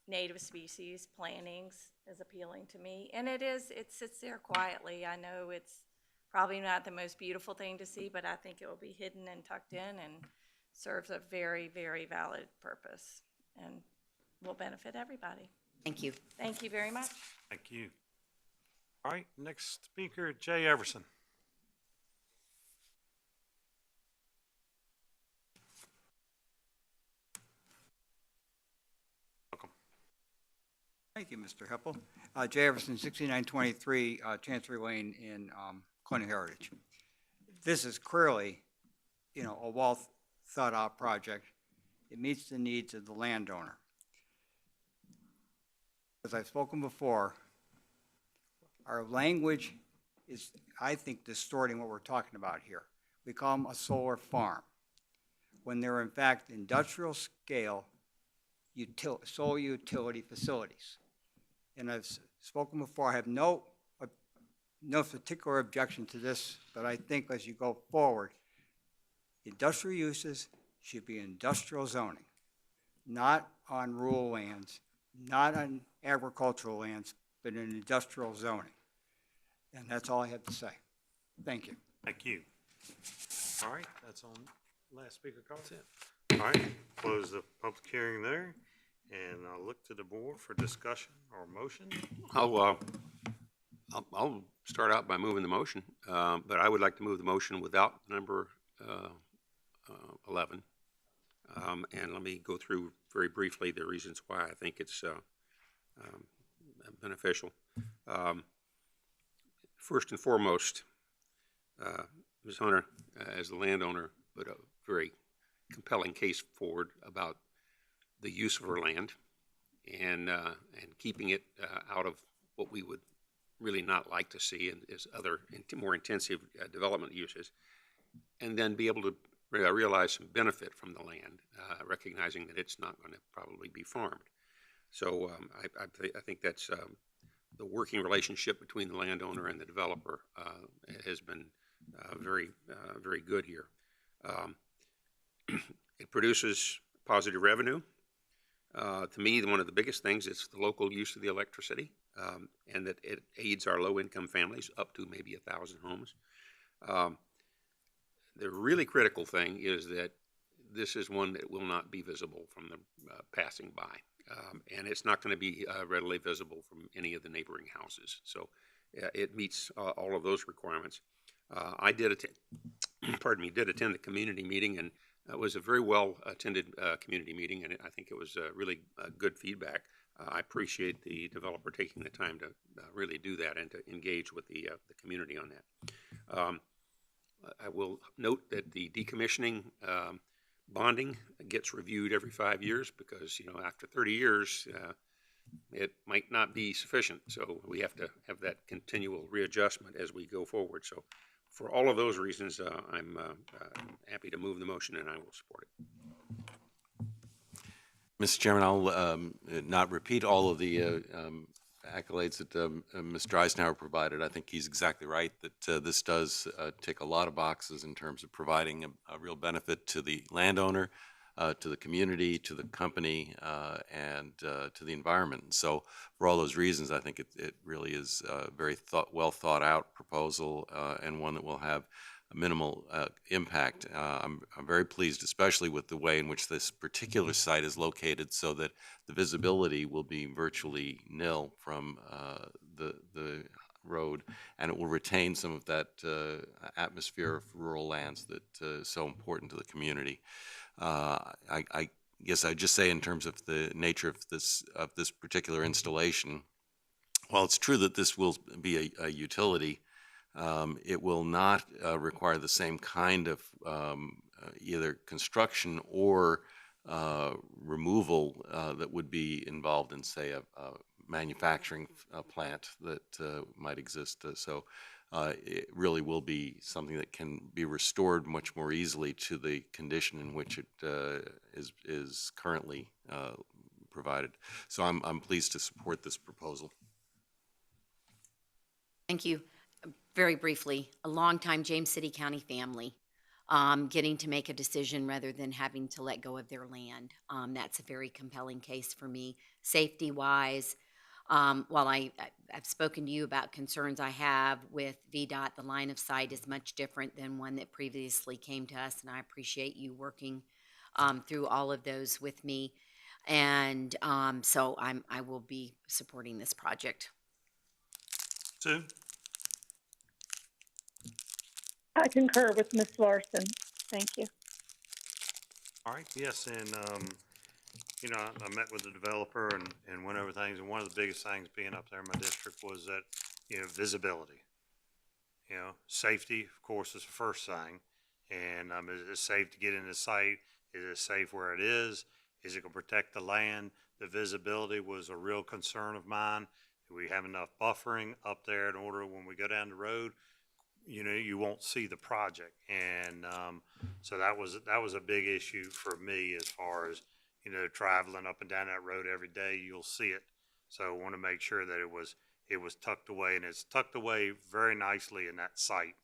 native species plantings is appealing to me, and it sits there quietly. I know it's probably not the most beautiful thing to see, but I think it will be hidden and tucked in and serves a very, very valid purpose and will benefit everybody. Thank you. Thank you very much. Thank you. All right, next speaker, Jay Everson. Thank you, Mr. Heppel. J. Everson, 6923 Chancery Lane in Colonial Heritage. This is clearly, a well thought out project. It meets the needs of the landowner. As I've spoken before, our language is, I think, distorting what we're talking about here. We call them a solar farm, when they're in fact industrial scale solar utility facilities. And I've spoken before, I have no particular objection to this, but I think as you go forward, industrial uses should be industrial zoning, not on rural lands, not on agricultural lands, but in industrial zoning. And that's all I have to say. Thank you. Thank you. All right, that's on last speaker call. That's it. All right, close the public hearing there, and I'll look to the board for discussion or motion. I'll start out by moving the motion, but I would like to move the motion without number 11. And let me go through very briefly the reasons why I think it's beneficial. First and foremost, Ms. Hunter, as the landowner, put a very compelling case forward about the use of her land and keeping it out of what we would really not like to see and is other more intensive development uses, and then be able to realize some benefit from the land, recognizing that it's not going to probably be farmed. So I think that's the working relationship between the landowner and the developer has been very good here. It produces positive revenue. To me, one of the biggest things is the local use of the electricity, and that it aids our low-income families up to maybe 1,000 homes. The really critical thing is that this is one that will not be visible from the passing by, and it's not going to be readily visible from any of the neighboring houses. So it meets all of those requirements. I did attend the community meeting, and it was a very well attended community meeting, and I think it was really good feedback. I appreciate the developer taking the time to really do that and to engage with the community on that. I will note that the decommissioning bonding gets reviewed every 5 years because, after 30 years, it might not be sufficient. So we have to have that continual readjustment as we go forward. So for all of those reasons, I'm happy to move the motion, and I will support it. Mr. Chairman, I'll not repeat all of the accolades that Mr. Eisenhower provided. I think he's exactly right that this does tick a lot of boxes in terms of providing a real benefit to the landowner, to the community, to the company, and to the environment. So for all those reasons, I think it really is a very well thought out proposal and one that will have a minimal impact. I'm very pleased, especially with the way in which this particular site is located, so that the visibility will be virtually nil from the road, and it will retain some of that atmosphere of rural lands that is so important to the community. I guess I'd just say, in terms of the nature of this particular installation, while it's true that this will be a utility, it will not require the same kind of either construction or removal that would be involved in, say, a manufacturing plant that might exist. So it really will be something that can be restored much more easily to the condition in which it is currently provided. So I'm pleased to support this proposal. Thank you. Very briefly, a longtime James City County family, getting to make a decision rather than having to let go of their land. That's a very compelling case for me, safety-wise. While I've spoken to you about concerns I have with VDOT, the line of sight is much different than one that previously came to us, and I appreciate you working through all of those with me. And so I will be supporting this project. Sue? I concur with Ms. Larson. Thank you. All right, yes, and You know, I met with the developer and went over things, and one of the biggest things being up there in my district was that, you know, visibility. You know, safety, of course, is the first thing. And, is it safe to get in the site? Is it safe where it is? Is it gonna protect the land? The visibility was a real concern of mine. Do we have enough buffering up there in order when we go down the road, you know, you won't see the project? And, so that was a big issue for me as far as, you know, traveling up and down that road every day, you'll see it. So I want to make sure that it was tucked away, and it's tucked away very nicely in that site.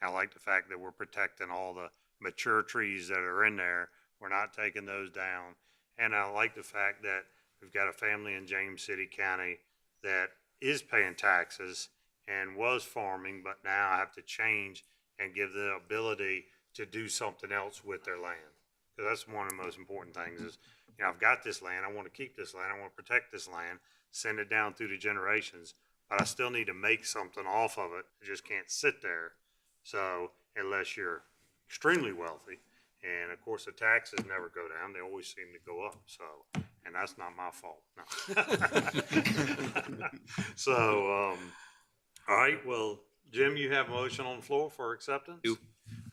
And I like the fact that we're protecting all the mature trees that are in there. We're not taking those down. And I like the fact that we've got a family in James City County that is paying taxes and was farming, but now I have to change and give the ability to do something else with their land. Because that's one of the most important things is, you know, I've got this land, I want to keep this land, I want to protect this land, send it down through the generations, but I still need to make something off of it. It just can't sit there. So unless you're extremely wealthy, and of course the taxes never go down, they always seem to go up. So, and that's not my fault. No. So, all right, well, Jim, you have a motion on the floor for acceptance?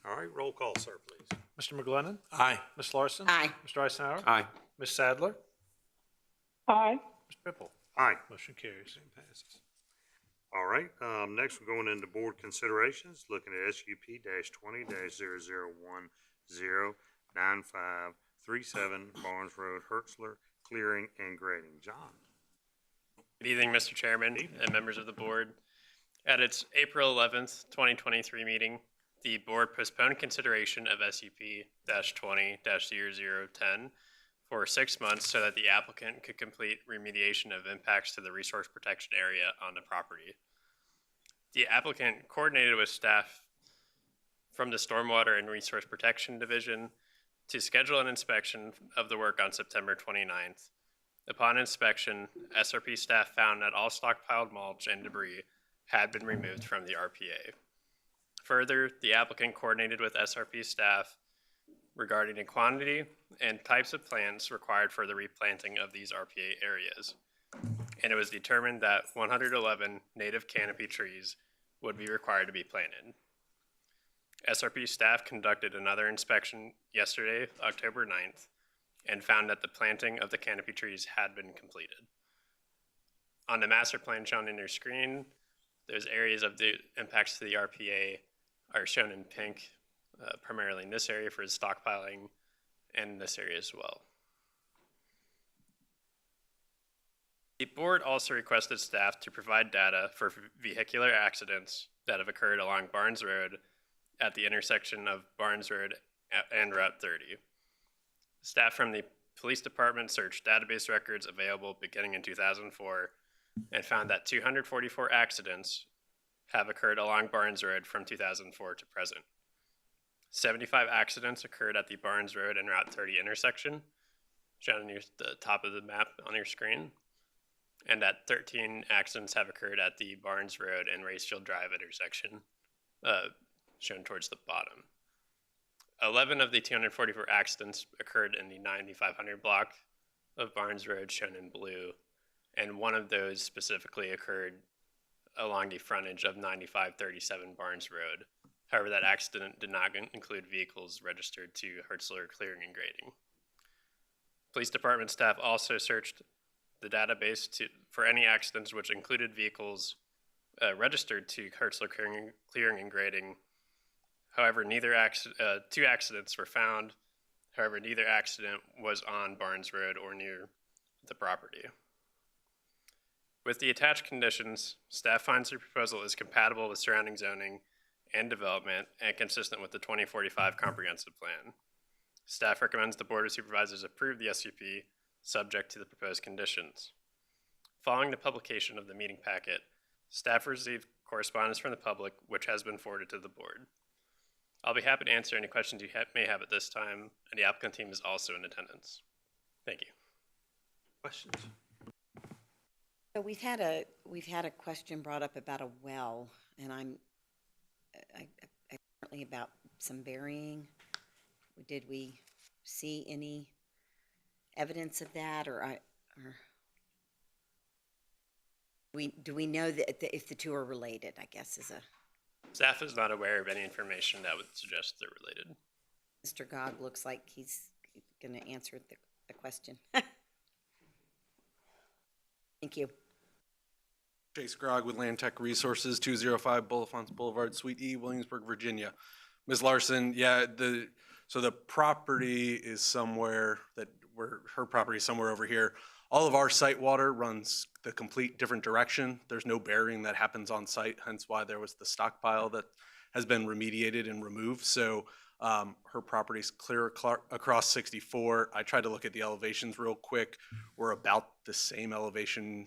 All right, roll call, sir, please. Mr. McGlennon? Aye. Ms. Larson? Aye. Mr. Eisenhower? Aye. Ms. Sadler? Aye. Mr. Pipple? Aye. Motion carries. Passes. All right, next we're going into board considerations, looking at SUP -20 -00109537 Barnes Road, Hertzler, clearing and grading. John. Good evening, Mr. Chairman and members of the board. At its April 11th, 2023 meeting, the board postponed consideration of SUP-20-0010 for 6 months so that the applicant could complete remediation of impacts to the resource protection area on the property. The applicant coordinated with staff from the Stormwater and Resource Protection Division to schedule an inspection of the work on September 29th. Upon inspection, SRP staff found that all stockpiled mulch and debris had been removed from the RPA. Further, the applicant coordinated with SRP staff regarding the quantity and types of plants required for the replanting of these RPA areas. And it was determined that 111 native canopy trees would be required to be planted. SRP staff conducted another inspection yesterday, October 9th, and found that the planting of the canopy trees had been completed. On the master plan shown in your screen, those areas of the impacts to the RPA are shown in pink, primarily in this area for stockpiling, and in this area as well. The board also requested staff to provide data for vehicular accidents that have occurred along Barnes Road at the intersection of Barnes Road and Route 30. Staff from the police department searched database records available beginning in 2004 and found that 244 accidents have occurred along Barnes Road from 2004 to present. 75 accidents occurred at the Barnes Road and Route 30 intersection, shown near the top of the map on your screen, and that 13 accidents have occurred at the Barnes Road and Racefield Drive intersection, shown towards the bottom. 11 of the 244 accidents occurred in the 9500 block of Barnes Road, shown in blue, and one of those specifically occurred along the frontage of 9537 Barnes Road. However, that accident did not include vehicles registered to Hertzler Clearing and Grading. Police department staff also searched the database for any accidents which included vehicles registered to Hertzler Clearing and Grading. However, two accidents were found. However, neither accident was on Barnes Road or near the property. With the attached conditions, staff finds the proposal is compatible with surrounding zoning and development and consistent with the 2045 comprehensive plan. Staff recommends the Board of Supervisors approve the SUP subject to the proposed conditions. Following the publication of the meeting packet, staff received correspondence from the public which has been forwarded to the board. I'll be happy to answer any questions you may have at this time, and the applicant team is also in attendance. Thank you. Questions? So we've had a question brought up about a well, and I'm apparently about some burying. Did we see any evidence of that, or do we know that if the two are related, I guess is a. Staff is not aware of any information that would suggest they're related. Mr. Gog looks like he's going to answer the question. Thank you. Chase Grog with Land Tech Resources, 205 Bullifonts Boulevard, Suite E, Williamsburg, Virginia. Ms. Larson, yeah, so the property is somewhere her property is somewhere over here. All of our site water runs the complete different direction. There's no burying that happens on site, hence why there was the stockpile that has been remediated and removed. So her property's clear across 64. I tried to look at the elevations real quick. We're about the same elevation,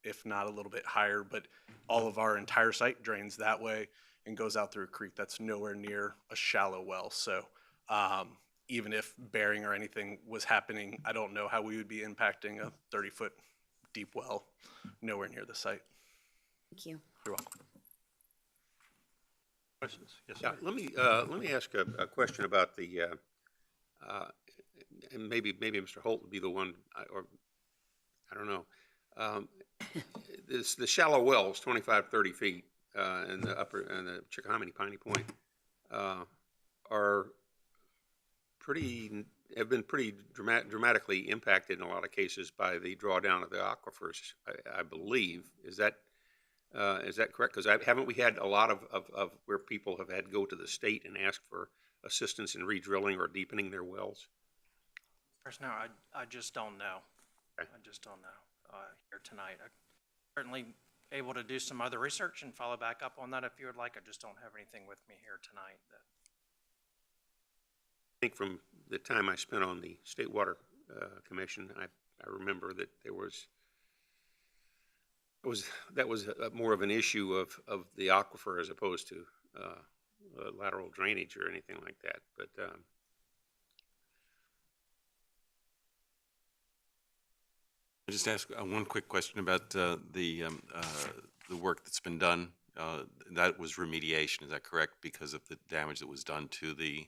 if not a little bit higher, but all of our entire site drains that way and goes out through a creek that's nowhere near a shallow well. So even if burying or anything was happening, I don't know how we would be impacting a 30-foot deep well nowhere near the site. Thank you. You're welcome. Questions? Yes, Yeah, sir. let me ask a question about the, and maybe Mr. Holt would be the one, or I don't know. The shallow wells, 25, 30 feet, in the Chickahominy Piney Point, have been pretty dramatically impacted in a lot of cases by the drawdown of the aquifers, I believe. Is that correct? Because haven't we had a lot of where people have had to go to the state and ask for assistance in re-drilling or deepening their wells? No, I just don't know. Okay. I just don't know here tonight. I'm certainly able to do some other research and follow back up on that if you would like. I just don't have anything with me here tonight. I think from the time I spent on the State Water Commission, I remember that that was more of an issue of the aquifer as opposed to lateral drainage or anything like that. But I just ask one quick question about the work that's been done. That was remediation, is that correct? Because of the damage that was done to the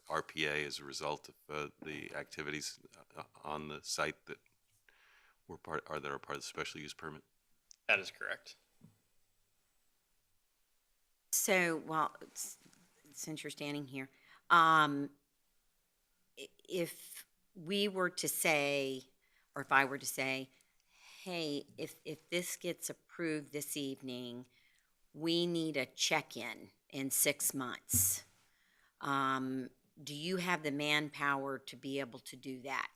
RPA as a result of the activities on the site that are part of the special use permit? That is correct. So, well, since you're standing here, if we were to say, or if I were to say, hey, if this gets approved this evening, we need a check-in in 6 months. Do you have the manpower to be able to do that?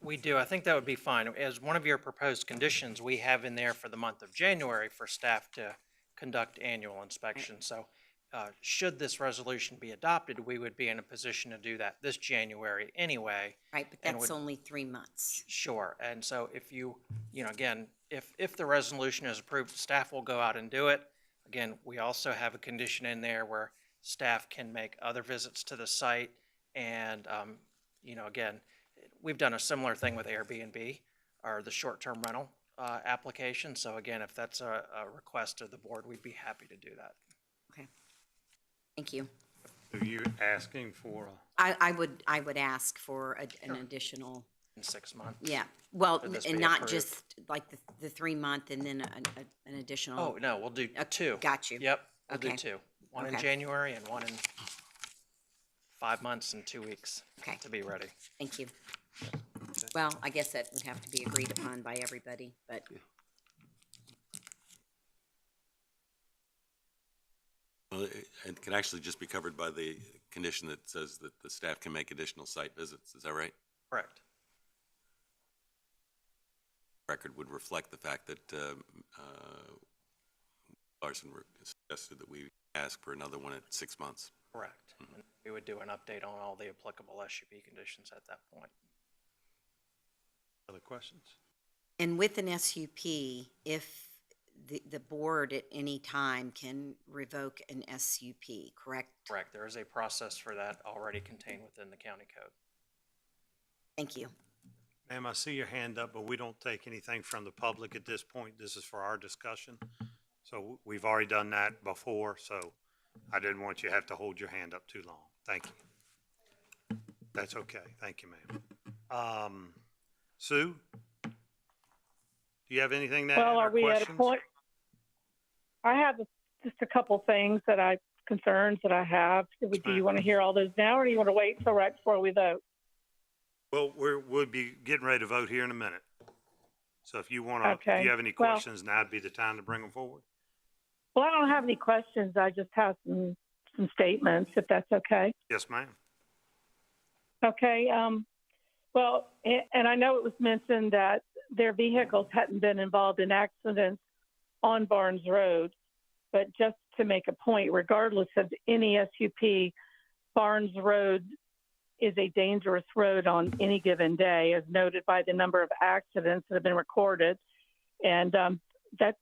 We do. I think that would be fine. As one of your proposed conditions, we have in there for the month of January for staff to conduct annual inspections. So should this resolution be adopted, we would be in a position to do that this January anyway. Right, but that's only 3 months. Sure. And so if again, if the resolution is approved, staff will go out and do it. Again, we also have a condition in there where staff can make other visits to the site. And, again, we've done a similar thing with Airbnb or the short-term rental application. So again, if that's a request of the board, we'd be happy to do that. Okay. Thank you. Are you asking for? I would ask for an additional. In 6 months. Yeah, well, Could this and be not approved? just like the 3 month and then an additional. Oh, no, we'll do two. Got you. Yep, we'll do Okay. two. One in Okay. January and one in 5 months and 2 weeks Okay. to be ready. Thank you. Well, I guess that would have to be agreed upon by everybody, but. Well, it can actually just be covered by the condition that says that the staff can make additional site visits. Is that right? Correct. Record would reflect the fact that Larson suggested that we ask for another one at 6 months. Correct. And we would do an update on all the applicable SUP conditions at that point. Other questions? And with an SUP, if the board at any time can revoke an SUP, correct? Correct. There is a process for that already contained within the county code. Thank you. Ma'am, I see your hand up, but we don't take anything from the public at this point. This is for our discussion. So we've already done that before, so I didn't want you to have to hold your hand up too long. Thank you. That's okay. Thank you, ma'am. Sue? Do you have anything to add Well, or are we at a questions? point? I have just a couple things concerns that I have. Do you want to hear all those now, or do you want to wait till right before we vote? Well, we'll be getting ready to vote here in a minute. So if you want to, if Okay. you have any Well- questions, now'd be the time to bring them forward. Well, I don't have any questions. I just have some statements, if that's okay. Yes, ma'am. Okay. Well, and I know it was mentioned that their vehicles hadn't been involved in accidents on Barnes Road, but just to make a point, regardless of any SUP, Barnes Road is a dangerous road on any given day, as noted by the number of accidents that have been recorded. And that's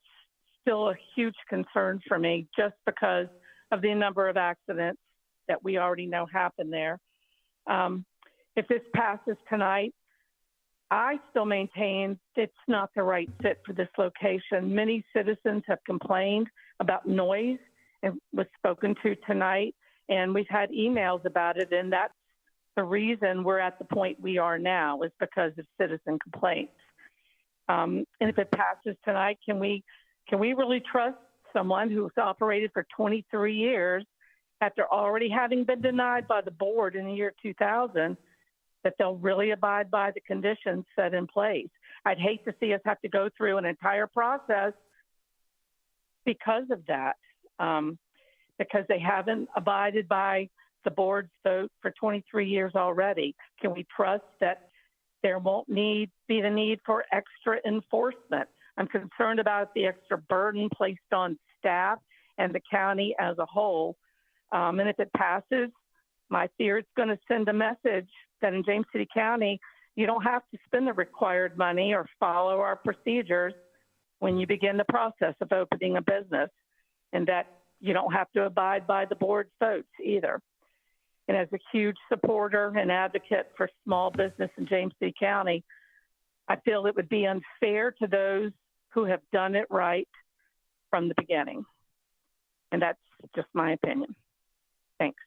still a huge concern for me, just because of the number of accidents that we already know happen there. If this passes tonight, I still maintain it's not the right fit for this location. Many citizens have complained about noise and was spoken to tonight, and we've had emails about it, and that's the reason we're at the point we are now, is because of citizen complaints. And if it passes tonight, can we really trust someone who's operated for 23 years after already having been denied by the board in the year 2000, that they'll really abide by the conditions set in place? I'd hate to see us have to go through an entire process because of that, because they haven't abided by the board's vote for 23 years already. Can we trust that there won't be the need for extra enforcement? I'm concerned about the extra burden placed on staff and the county as a whole. And if it passes, my fear it's going to send a message that in James City County, you don't have to spend the required money or follow our procedures when you begin the process of opening a business, and that you don't have to abide by the board's votes either. And as a huge supporter and advocate for small business in James City County, I feel it would be unfair to those who have done it right from the beginning. And that's just my opinion. Thanks.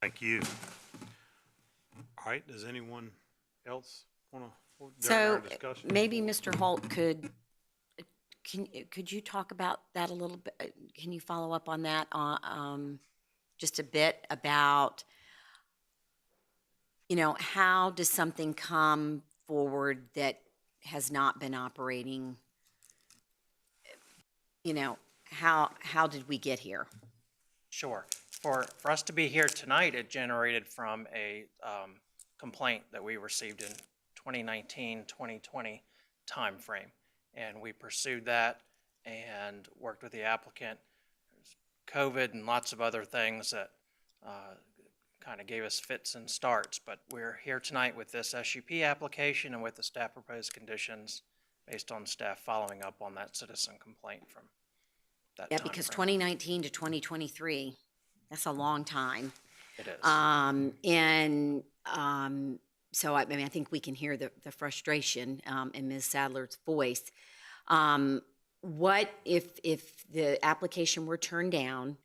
Thank you. All right, does anyone else want to, during So our discussion? maybe Mr. Holt could you talk about that a little bit? Can you follow up on that just a bit about, how does something come forward that has not been operating? How did we get here? Sure. For us to be here tonight, it generated from a complaint that we received in 2019-2020 timeframe. And we pursued that and worked with the applicant. There's COVID and lots of other things that kind of gave us fits and starts. But we're here tonight with this SUP application and with the staff proposed conditions based on staff following up on that citizen complaint from that Yeah, because 2019 to 2023, that's a long time. It is. So I think we can hear the frustration in Ms. Sadler's voice. What if the application were turned down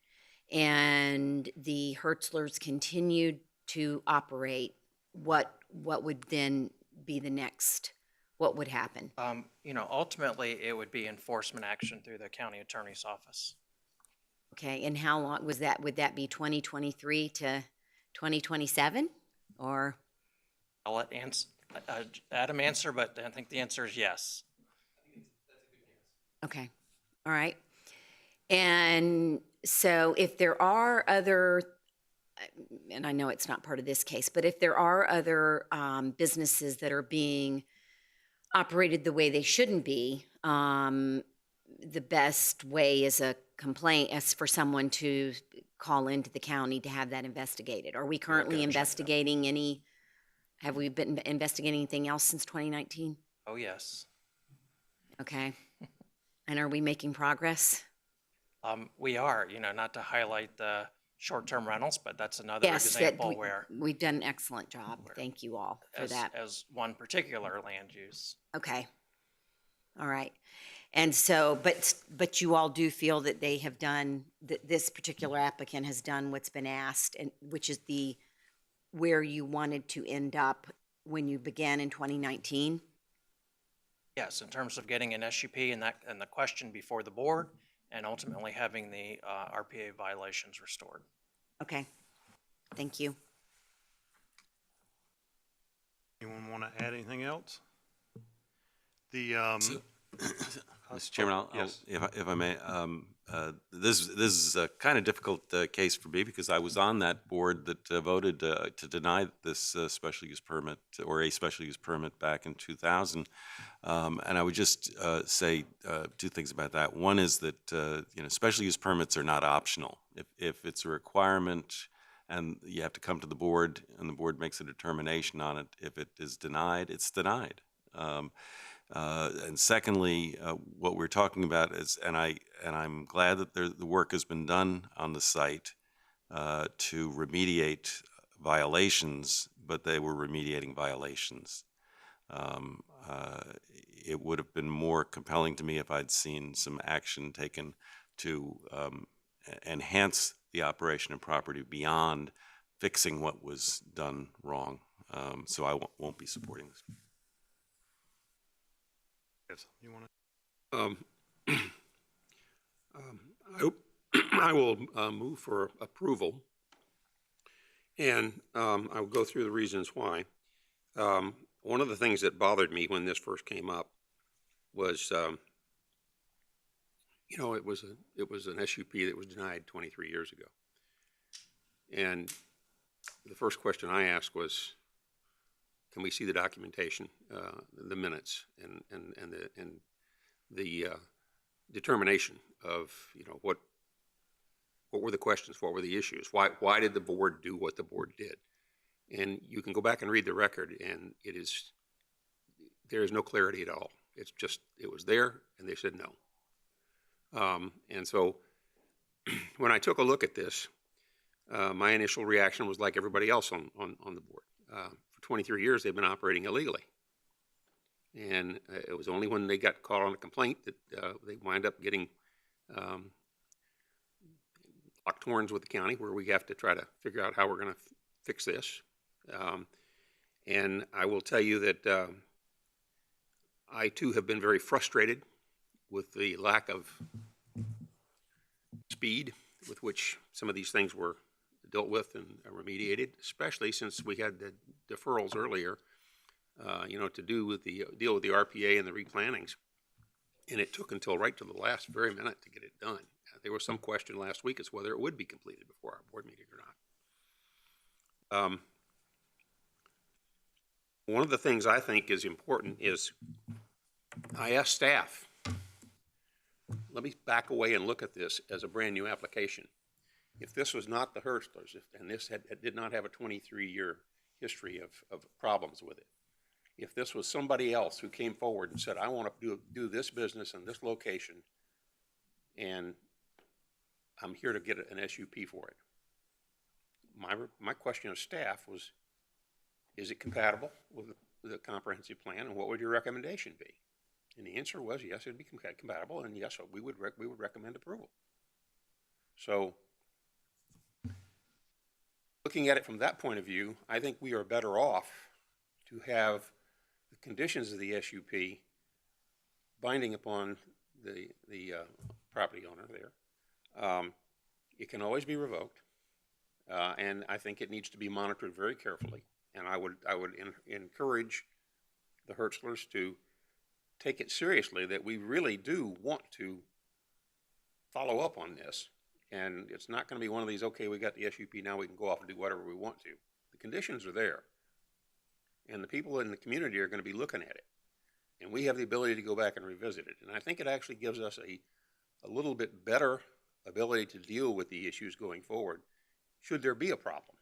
and the Hertzlers continued to operate? What would then be the next? What would happen? Ultimately, it would be enforcement action through the county attorney's office. Okay, and how long was that? Would that be 2023 to 2027, or? I'll let Adam answer, but I think the answer is yes. Okay, all right. And so if there are other, and I know it's not part of this case, but if there are other businesses that are being operated the way they shouldn't be, the best way is a complaint, as for someone to call into the county to have that investigated. Are we currently investigating any? Have we been investigating anything else since 2019? Oh, yes. Okay. And are we making progress? We are, not to highlight the short-term rentals, but that's another example where we've done an excellent job. Thank you all for that. As one particular land use. Okay. All right. And so, but you all do feel that they have done, that this particular applicant has done what's been asked, and which is the where you wanted to end up when you began in 2019? Yes, in terms of getting an SUP and the question before the board, and ultimately having the RPA violations restored. Okay, thank you. Anyone want to add anything else? The, Mr. Chairman, yes. if I may, this is a kind of difficult case for me because I was on that board that voted to deny this special use permit or a special use permit back in 2000. And I would just say two things about that. One is that special use permits are not optional. If it's a requirement and you have to come to the board and the board makes a determination on it, if it is denied, it's denied. And secondly, what we're talking about is, and I'm glad that the work has been done on the site to remediate violations, but they were remediating violations. It would have been more compelling to me if I'd seen some action taken to enhance the operation of property beyond fixing what was done wrong. So I won't be supporting this. You want to? I will move for approval, and I will go through the reasons why. One of the things that bothered me when this first came up was, it was an SUP that was denied 23 years ago, and the first question I asked was, can we see the documentation, the minutes, and the determination of what were the questions, what were the issues, why did the board do what the board did? And you can go back and read the record, and there is no clarity at all. It's just it was there, and they said no. And so when I took a look at this, my initial reaction was like everybody else on the board. For 23 years, they've been operating illegally. And it was only when they got caught on a complaint that they wind up getting locked horns with the county, where we have to try to figure out how we're going to fix this. And I will tell you that I, too, have been very frustrated with the lack of speed with which some of these things were dealt with and remediated, especially since we had the deferrals earlier, to deal with the RPA and the replannings. And it took until right to the last very minute to get it done. There was some question last week as to whether it would be completed before our board meeting or not. One of the things I think is important is I asked staff, let me back away and look at this as a brand new application. If this was not the Hertzlers, and this did not have a 23-year history of problems with it, if this was somebody else who came forward and said, I want to do this business in this location, and I'm here to get an SUP for it, my question of staff was, is it compatible with the comprehensive plan, and what would your recommendation be? And the answer was yes, it would be compatible, and yes, we would recommend approval. So, looking at it from that point of view, I think we are better off to have the conditions of the SUP binding upon the property owner there. It can always be revoked, and I think it needs to be monitored very carefully. And I would encourage the Hertzlers to take it seriously that we really do want to follow up on this. And it's not going to be one of these, okay, we got the SUP, now we can go off and do whatever we want to. The conditions are there. And the people in the community are going to be looking at it. And we have the ability to go back and revisit it. And I think it actually gives us a little bit better ability to deal with the issues going forward, should there be a problem.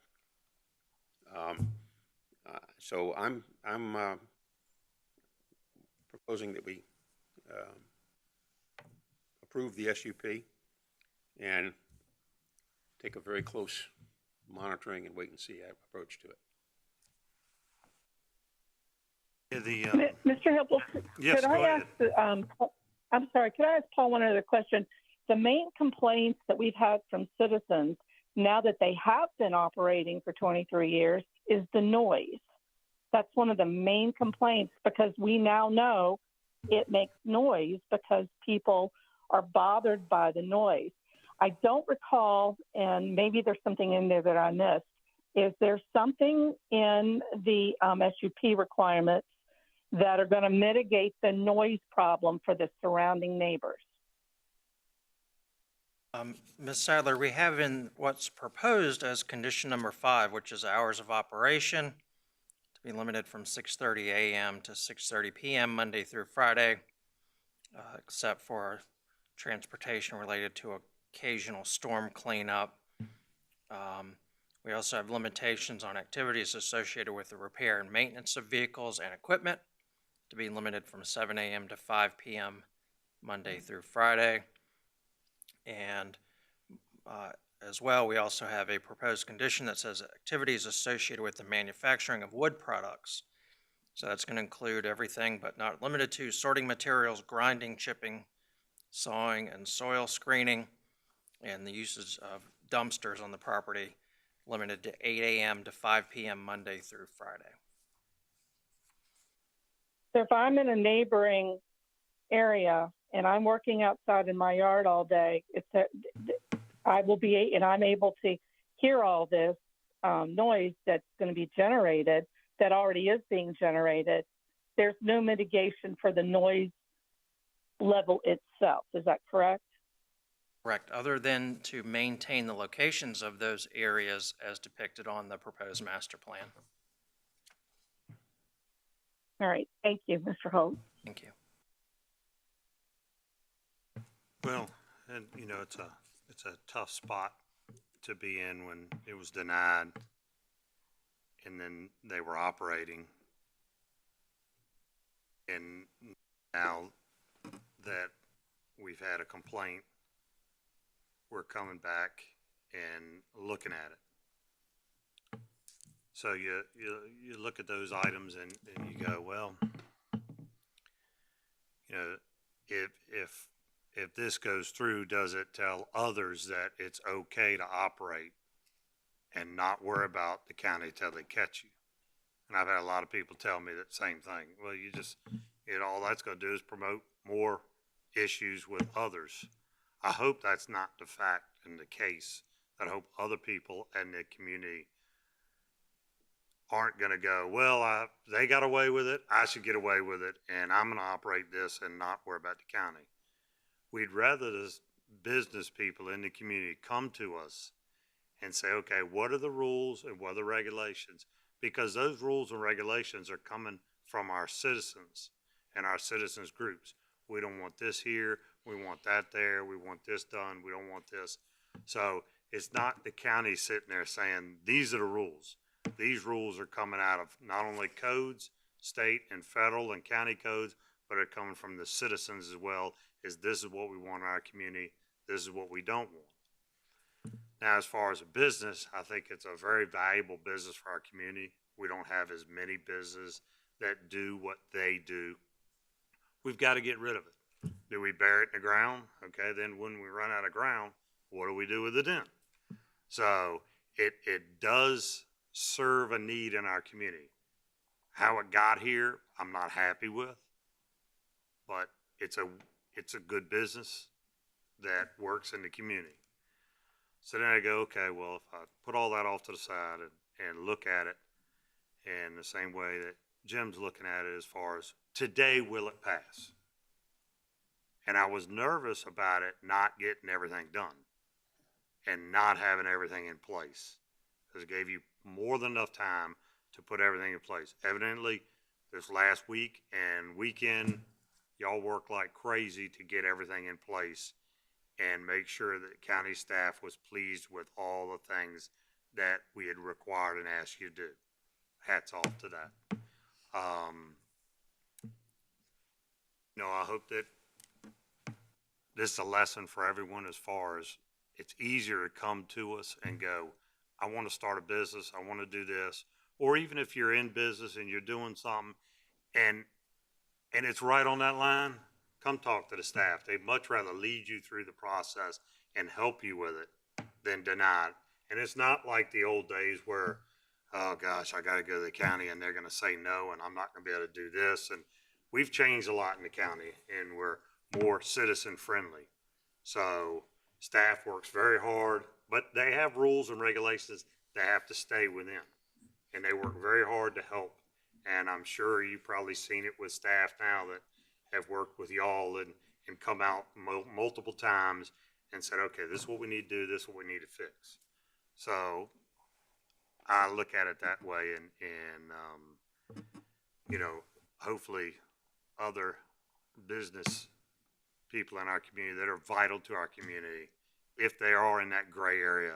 So I'm proposing that we approve the SUP and take a very close monitoring and wait and see approach to it. Yeah, Mr. Hippel, yes, could I ask, I'm sorry, could I ask Paul one other question? The main complaints that we've had from citizens now that they have been operating for 23 years is the noise. That's one of the main complaints, because we now know it makes noise because people are bothered by the noise. I don't recall, and maybe there's something in there that I missed. Is there something in the SUP requirements that are going to mitigate the noise problem for the surrounding neighbors? Ms. Sadler, we have in what's proposed as condition number 5, which is hours of operation, to be limited from 6:30 a.m. to 6:30 p.m. Monday through Friday, except for transportation related to occasional storm cleanup. We also have limitations on activities associated with the repair and maintenance of vehicles and equipment, to be limited from 7 a.m. to 5 p.m. Monday through Friday. And as well, we also have a proposed condition that says activities associated with the manufacturing of wood products. So that's going to include everything but not limited to sorting materials, grinding, chipping, sawing, and soil screening, and the uses of dumpsters on the property limited to 8 a.m. to 5 p.m. Monday through Friday. So if I'm in a neighboring area and I'm working outside in my yard all day, I'm able to hear all this noise that's going to be generated, that already is being generated. There's no mitigation for the noise level itself. Is that correct? Correct, other than to maintain the locations of those areas as depicted on the proposed master plan. All right. Thank you, Mr. Holt. Thank you. Well, and you know, it's a tough spot to be in when it was denied and then they were operating. And now that we've had a complaint, we're coming back and looking at it. So you look at those items and you go, well, you know, if this goes through, does it tell others that it's okay to operate and not worry about the county till they catch you? And I've had a lot of people tell me that same thing. Well, all that's going to do is promote more issues with others. I hope that's not the fact and the case. I hope other people in the community aren't going to go, well, they got away with it, I should get away with it, and I'm going to operate this and not worry about the county. We'd rather the business people in the community come to us and say, okay, what are the rules and what are the regulations? Because those rules and regulations are coming from our citizens and our citizens groups. We don't want this here, we want that there, we want this done, we don't want this. So it's not the county sitting there saying, these are the rules. These rules are coming out of not only codes, state and federal and county codes, but are coming from the citizens as well. This is what we want in our community, this is what we don't want. Now, as far as a business, I think it's a very valuable business for our community. We don't have as many businesses that do what they do. We've got to get rid of it. Do we bury it in the ground? Okay, then when we run out of ground, what do we do with it then? So it does serve a need in our community. How it got here, I'm not happy with, but it's a good business that works in the community. So then I go, okay, well, if I put all that off to the side and look at it in the same way that Jim's looking at it as far as today, will it pass? And I was nervous about it not getting everything done and not having everything in place, because it gave you more than enough time to put everything in place. Evidently, this last week and weekend, y'all worked like crazy to get everything in place and make sure that county staff was pleased with all the things that we had required and asked you to do. Hats off to that. I hope that this is a lesson for everyone as far as it's easier to come to us and go, I want to start a business, I want to do this. Or even if you're in business and you're doing something and it's right on that line, come talk to the staff. They'd much rather lead you through the process and help you with it than deny it. And it's not like the old days where oh gosh, I gotta go to the county and they're gonna say no, and I'm not gonna be able to do this. And we've changed a lot in the county and we're more citizen friendly. So staff works very hard, but they have rules and regulations they have to stay within. And they work very hard to help. And I'm sure you've probably seen it with staff now that have worked with y'all and come out multiple times and said, okay, this is what we need to do, this is what we need to fix. So I look at it that way and you know, hopefully other business people in our community that are vital to our community, if they are in that gray area,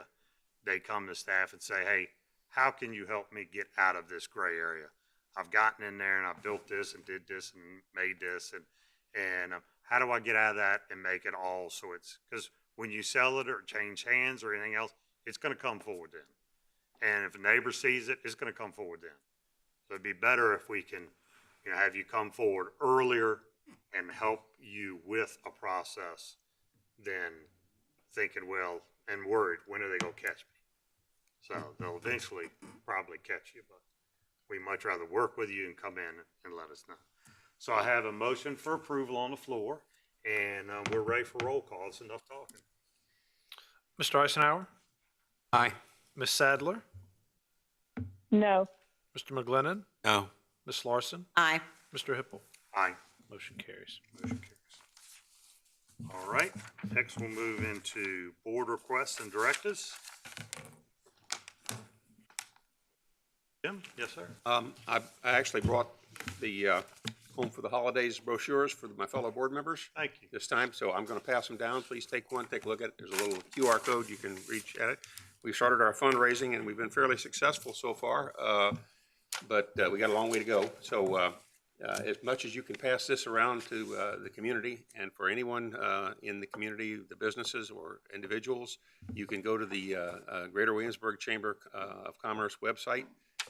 they come to staff and say, hey, how can you help me get out of this gray area? I've gotten in there and I built this and did this and made this and how do I get out of that and make it all so it's, because when you sell it or change hands or anything else, it's going to come forward then. And if a neighbor sees it, it's going to come forward then. So it'd be better if we can, you know, have you come forward earlier and help you with a process than thinking, well, and worried, when are they going to catch me? So they'll eventually probably catch you, but we much rather work with you and come in and let us know. So I have a motion for approval on the floor, and we're ready for roll call. It's enough talking. Mr. Eisenhower? Aye. Ms. Sadler? No. Mr. McGlennon? No. Ms. Larson? Aye. Mr. Hippel? Aye. Motion carries. Motion carries. All right, next we'll move into board requests and directives. Jim? Yes, sir. I actually brought the Home for the Holidays brochures for my fellow board members. Thank you. This time, so I'm going to pass them down. Please take one, take a look at it. There's a little QR code. You can reach at it. We started our fundraising and we've been fairly successful so far, but we got a long way to go. So as much as you can pass this around to the community, and for anyone in the community, the businesses or individuals, you can go to the Greater Williamsburg Chamber of Commerce website,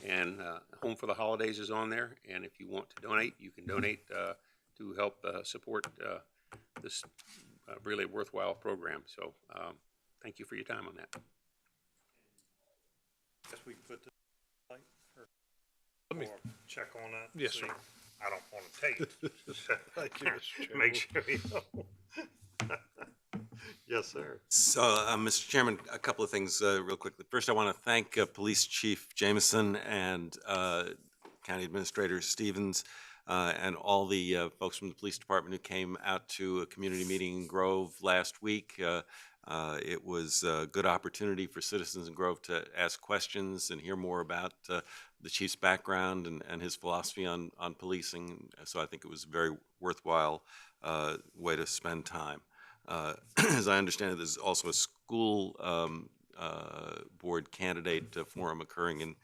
and Home for the Holidays is on there. And if you want to donate, you can donate to help support this really worthwhile program. So thank you for your time on that. Guess we can put this light or Let me check on that. and Yes, see. sir. I don't want to tape. Thank you, Mr. Chairman. Make sure you know. Yes, sir. So, Mr. Chairman, a couple of things real quickly. First, I want to thank Police Chief Jameson and County Administrator Stevens and all the folks from the police department who came out to a community meeting in Grove last week. It was a good opportunity for citizens in Grove to ask questions and hear more about the chief's background and his philosophy on policing. So I think it was a very worthwhile way to spend time. As I understand it, there's also a school board candidate forum occurring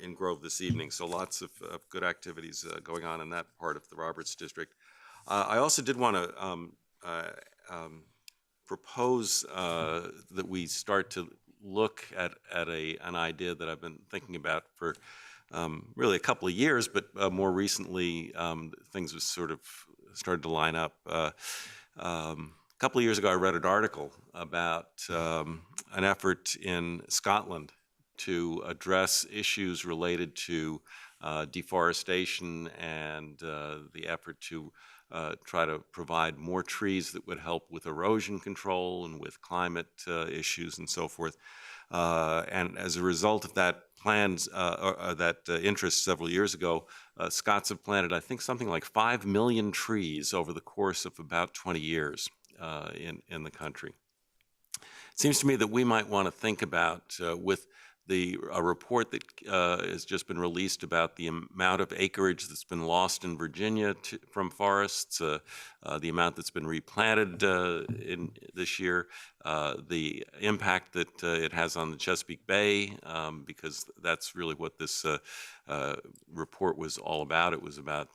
in Grove this evening. So lots of good activities going on in that part of the Roberts District. I also did want to propose that we start to look at an idea that I've been thinking about for really a couple of years, but more recently things have sort of started to line up. A couple of years ago, I read an article about an effort in Scotland to address issues related to deforestation and the effort to try to provide more trees that would help with erosion control and with climate issues and so forth. And as a result of that interest several years ago, Scots have planted, I think, something like 5 million trees over the course of about 20 years in the country. It seems to me that we might want to think about, with a report that has just been released about the amount of acreage that's been lost in Virginia from forests, the amount that's been replanted in this year, the impact that it has on the Chesapeake Bay, because that's really what this report was all about. It was about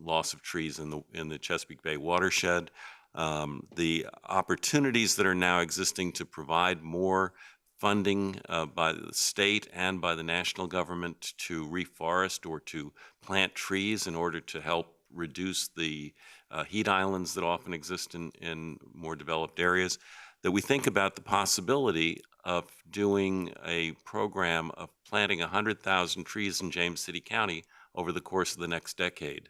loss of trees in the Chesapeake Bay watershed, the opportunities that are now existing to provide more funding by the state and by the national government to reforest or to plant trees in order to help reduce the heat islands that often exist in more developed areas, that we think about the possibility of doing a program of planting 100,000 trees in James City County over the course of the next decade.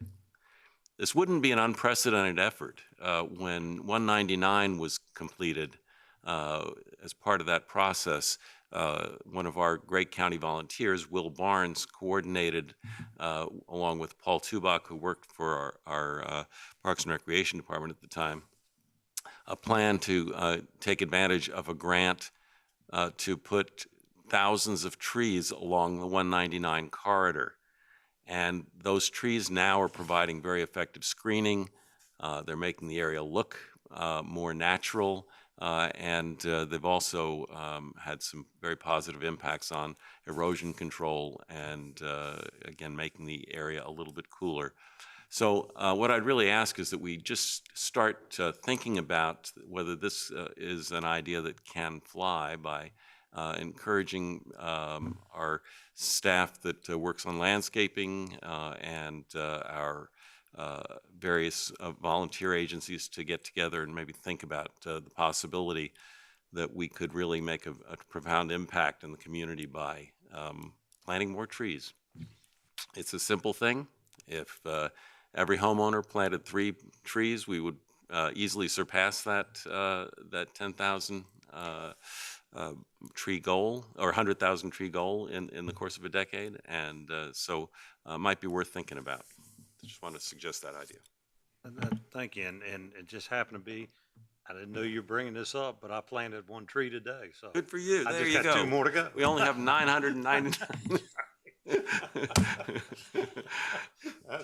This wouldn't be an unprecedented effort. When 199 was completed, as part of that process, one of our great county volunteers, Will Barnes, coordinated, along with Paul Tubach, who worked for our Parks and Recreation Department at the time, a plan to take advantage of a grant to put thousands of trees along the 199 corridor. And those trees now are providing very effective screening. They're making the area look more natural. And they've also had some very positive impacts on erosion control and, again, making the area a little bit cooler. So what I'd really ask is that we just start thinking about whether this is an idea that can fly by encouraging our staff that works on landscaping and our various volunteer agencies to get together and maybe think about the possibility that we could really make a profound impact in the community by planting more trees. It's a simple thing. If every homeowner planted 3 trees, we would easily surpass that 10,000 tree goal or 100,000 tree goal in the course of a decade, and so might be worth thinking about. I just want to suggest that idea. Thank you, and it just happened to be, I didn't know you were bringing this up, but I planted 1 tree today, so. Good for you. I There just you got go. 2 more to go. We only have 999.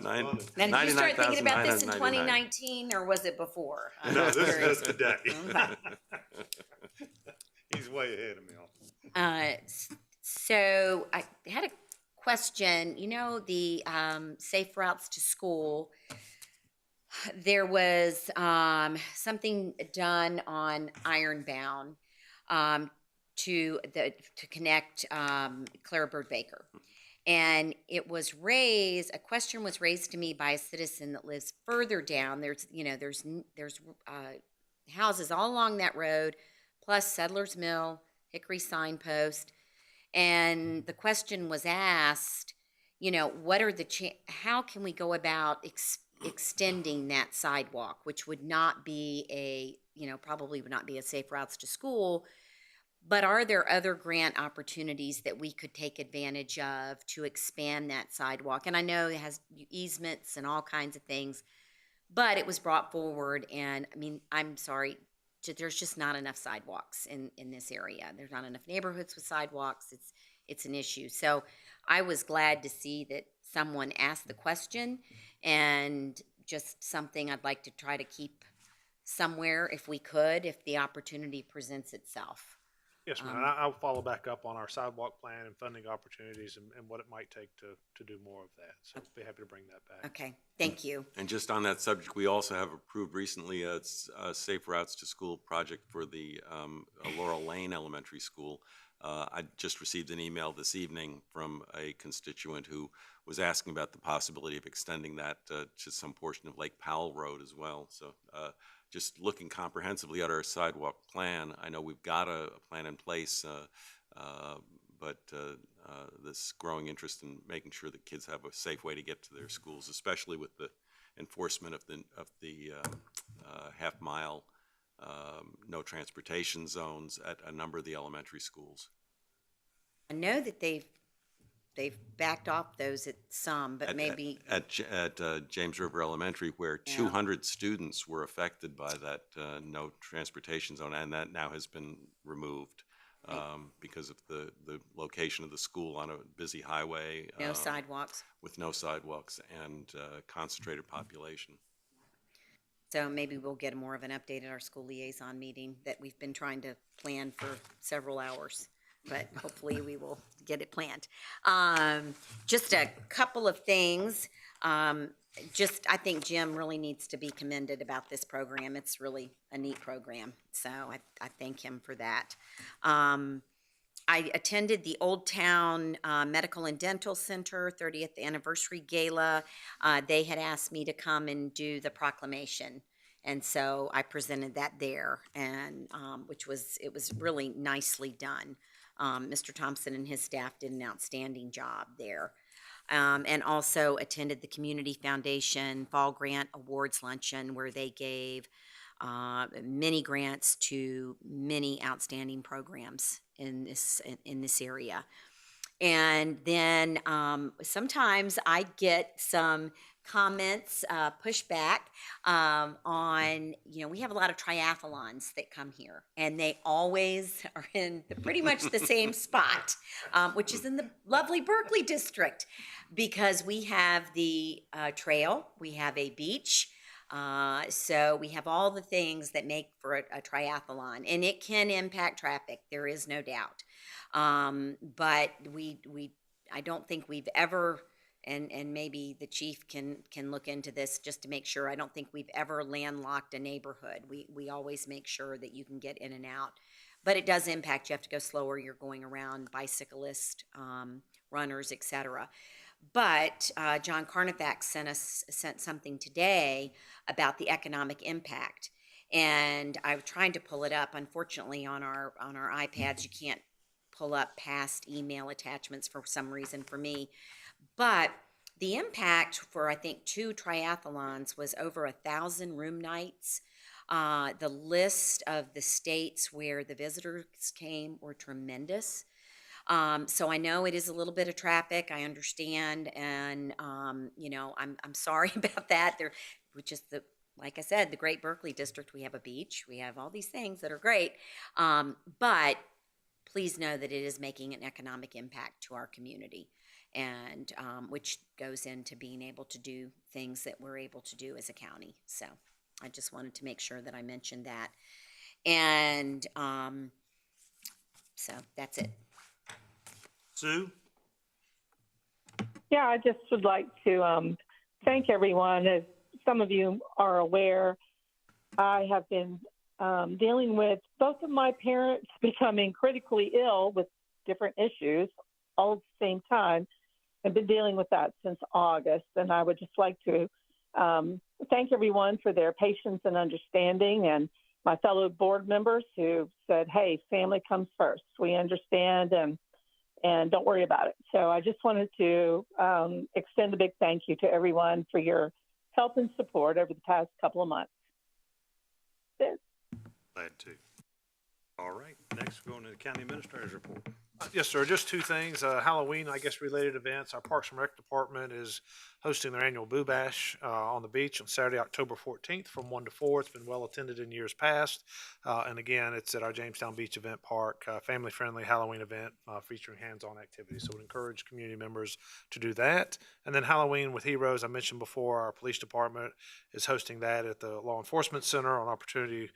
Now, did you start thinking about this in 2019, or was it before? No, this is today. Okay. He's way ahead of me. So I had a question. You know, the safe routes to school. There was something done on Ironbound to connect Clara Bird Baker. And it was raised, a question was raised to me by a citizen that lives further down. There's houses all along that road, plus Settlers Mill, Hickory Signpost. And the question was asked, you know, what are how can we go about extending that sidewalk, which would not be probably would not be a safe routes to school. But are there other grant opportunities that we could take advantage of to expand that sidewalk? And I know it has easements and all kinds of things, but it was brought forward, and I mean, I'm sorry, there's just not enough sidewalks in this area. There's not enough neighborhoods with sidewalks. It's an issue. So I was glad to see that someone asked the question, and just something I'd like to try to keep somewhere if we could, if the opportunity presents itself. Yes, ma'am. I'll follow back up on our sidewalk plan and funding opportunities and what it might take to do more of that. So be happy to bring that back. Okay, thank you. And just on that subject, we also have approved recently a Safe Routes to School project for the Laurel Lane Elementary School. I just received an email this evening from a constituent who was asking about the possibility of extending that to some portion of Lake Powell Road as well. So just looking comprehensively at our sidewalk plan, I know we've got a plan in place, but this growing interest in making sure that kids have a safe way to get to their schools, especially with the enforcement of the half-mile no transportation zones at a number of the elementary schools. I know that they've backed off those at some, but maybe at James River Elementary, where 200 students were affected by that no transportation zone, and that now has been removed because of the location of the school on a busy highway. No sidewalks. With no sidewalks and concentrated population. So maybe we'll get more of an update at our school liaison meeting that we've been trying to plan for several hours, but hopefully we will get it planned. Just a couple of things. I think Jim really needs to be commended about this program. It's really a neat program, so I thank him for that. I attended the Old Town Medical and Dental Center 30th anniversary gala. They had asked me to come and do the proclamation And so I presented that there, and it was really nicely done. Mr. Thompson and his staff did an outstanding job there. And also attended the Community Foundation Fall Grant Awards Luncheon, where they gave many grants to many outstanding programs in this area. And then sometimes I get some comments, pushback on, we have a lot of triathlons that come here, and they always are in pretty much the same spot, which is in the lovely Berkeley district, because we have the trail, we have a beach, so we have all the things that make for a triathlon, and it can impact traffic, there is no doubt. But I don't think we've ever, and maybe the chief can look into this just to make sure, I don't think we've ever landlocked a neighborhood. We always make sure that you can get in and out. But it does impact, you have to go slower, you're going around bicyclists, runners, etc. But John Carnifax sent something today about the economic impact. And I'm trying to pull it up. Unfortunately, on our iPads, you can't pull up past email attachments for some reason for me. But the impact for, I think, 2 triathlons was over 1,000 room nights. The list of the states where the visitors came were tremendous. So I know it is a little bit of traffic, I understand, and, I'm sorry about that. Which is like I said, the great Berkeley district, we have a beach, we have all these things that are great, but please know that it is making an economic impact to our community, and which goes into being able to do things that we're able to do as a county. So I just wanted to make sure that I mentioned that. And so that's it. Sue? Yeah, I just would like to thank everyone. As some of you are aware, I have been dealing with both of my parents becoming critically ill with different issues all at the same time. I've been dealing with that since August, and I would just like to thank everyone for their patience and understanding, and my fellow board members who said, hey, family comes first. We understand, and don't worry about it. So I just wanted to extend a big thank you to everyone for your help and support over the past couple of months. Glad to. All right, next we're going to the county administrator's report. Yes, sir. Just 2 things. Halloween, I guess, related events. Our Parks and Rec Department is hosting their annual Boo Bash on the beach on Saturday, October 14th from 1 to 4. It's been well attended in years past. And again, it's at our Jamestown Beach Event Park, family-friendly Halloween event featuring hands-on activities. So we encourage community members to do that. And then Halloween with Heroes, I mentioned before, our police department is hosting that at the Law Enforcement Center on Opportunity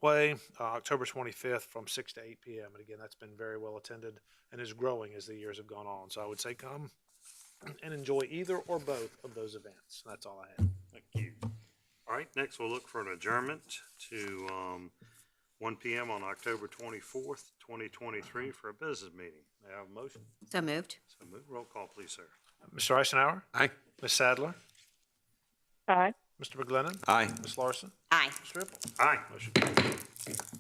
Way, October 25th from 6 to 8 p.m. And again, that's been very well attended and is growing as the years have gone on. So I would say come and enjoy either or both of those events. That's all I have. Thank you. All right, next we'll look for an adjournment to 1 p.m. on October 24th, 2023 for a business meeting. May I have a motion? So moved. So moved. Roll call, please, sir. Mr. Eisenhower? Aye. Ms. Sadler? Aye. Mr. McGlennon? Aye. Ms. Larson? Aye. Mr. Ripple? Aye. Motion carries.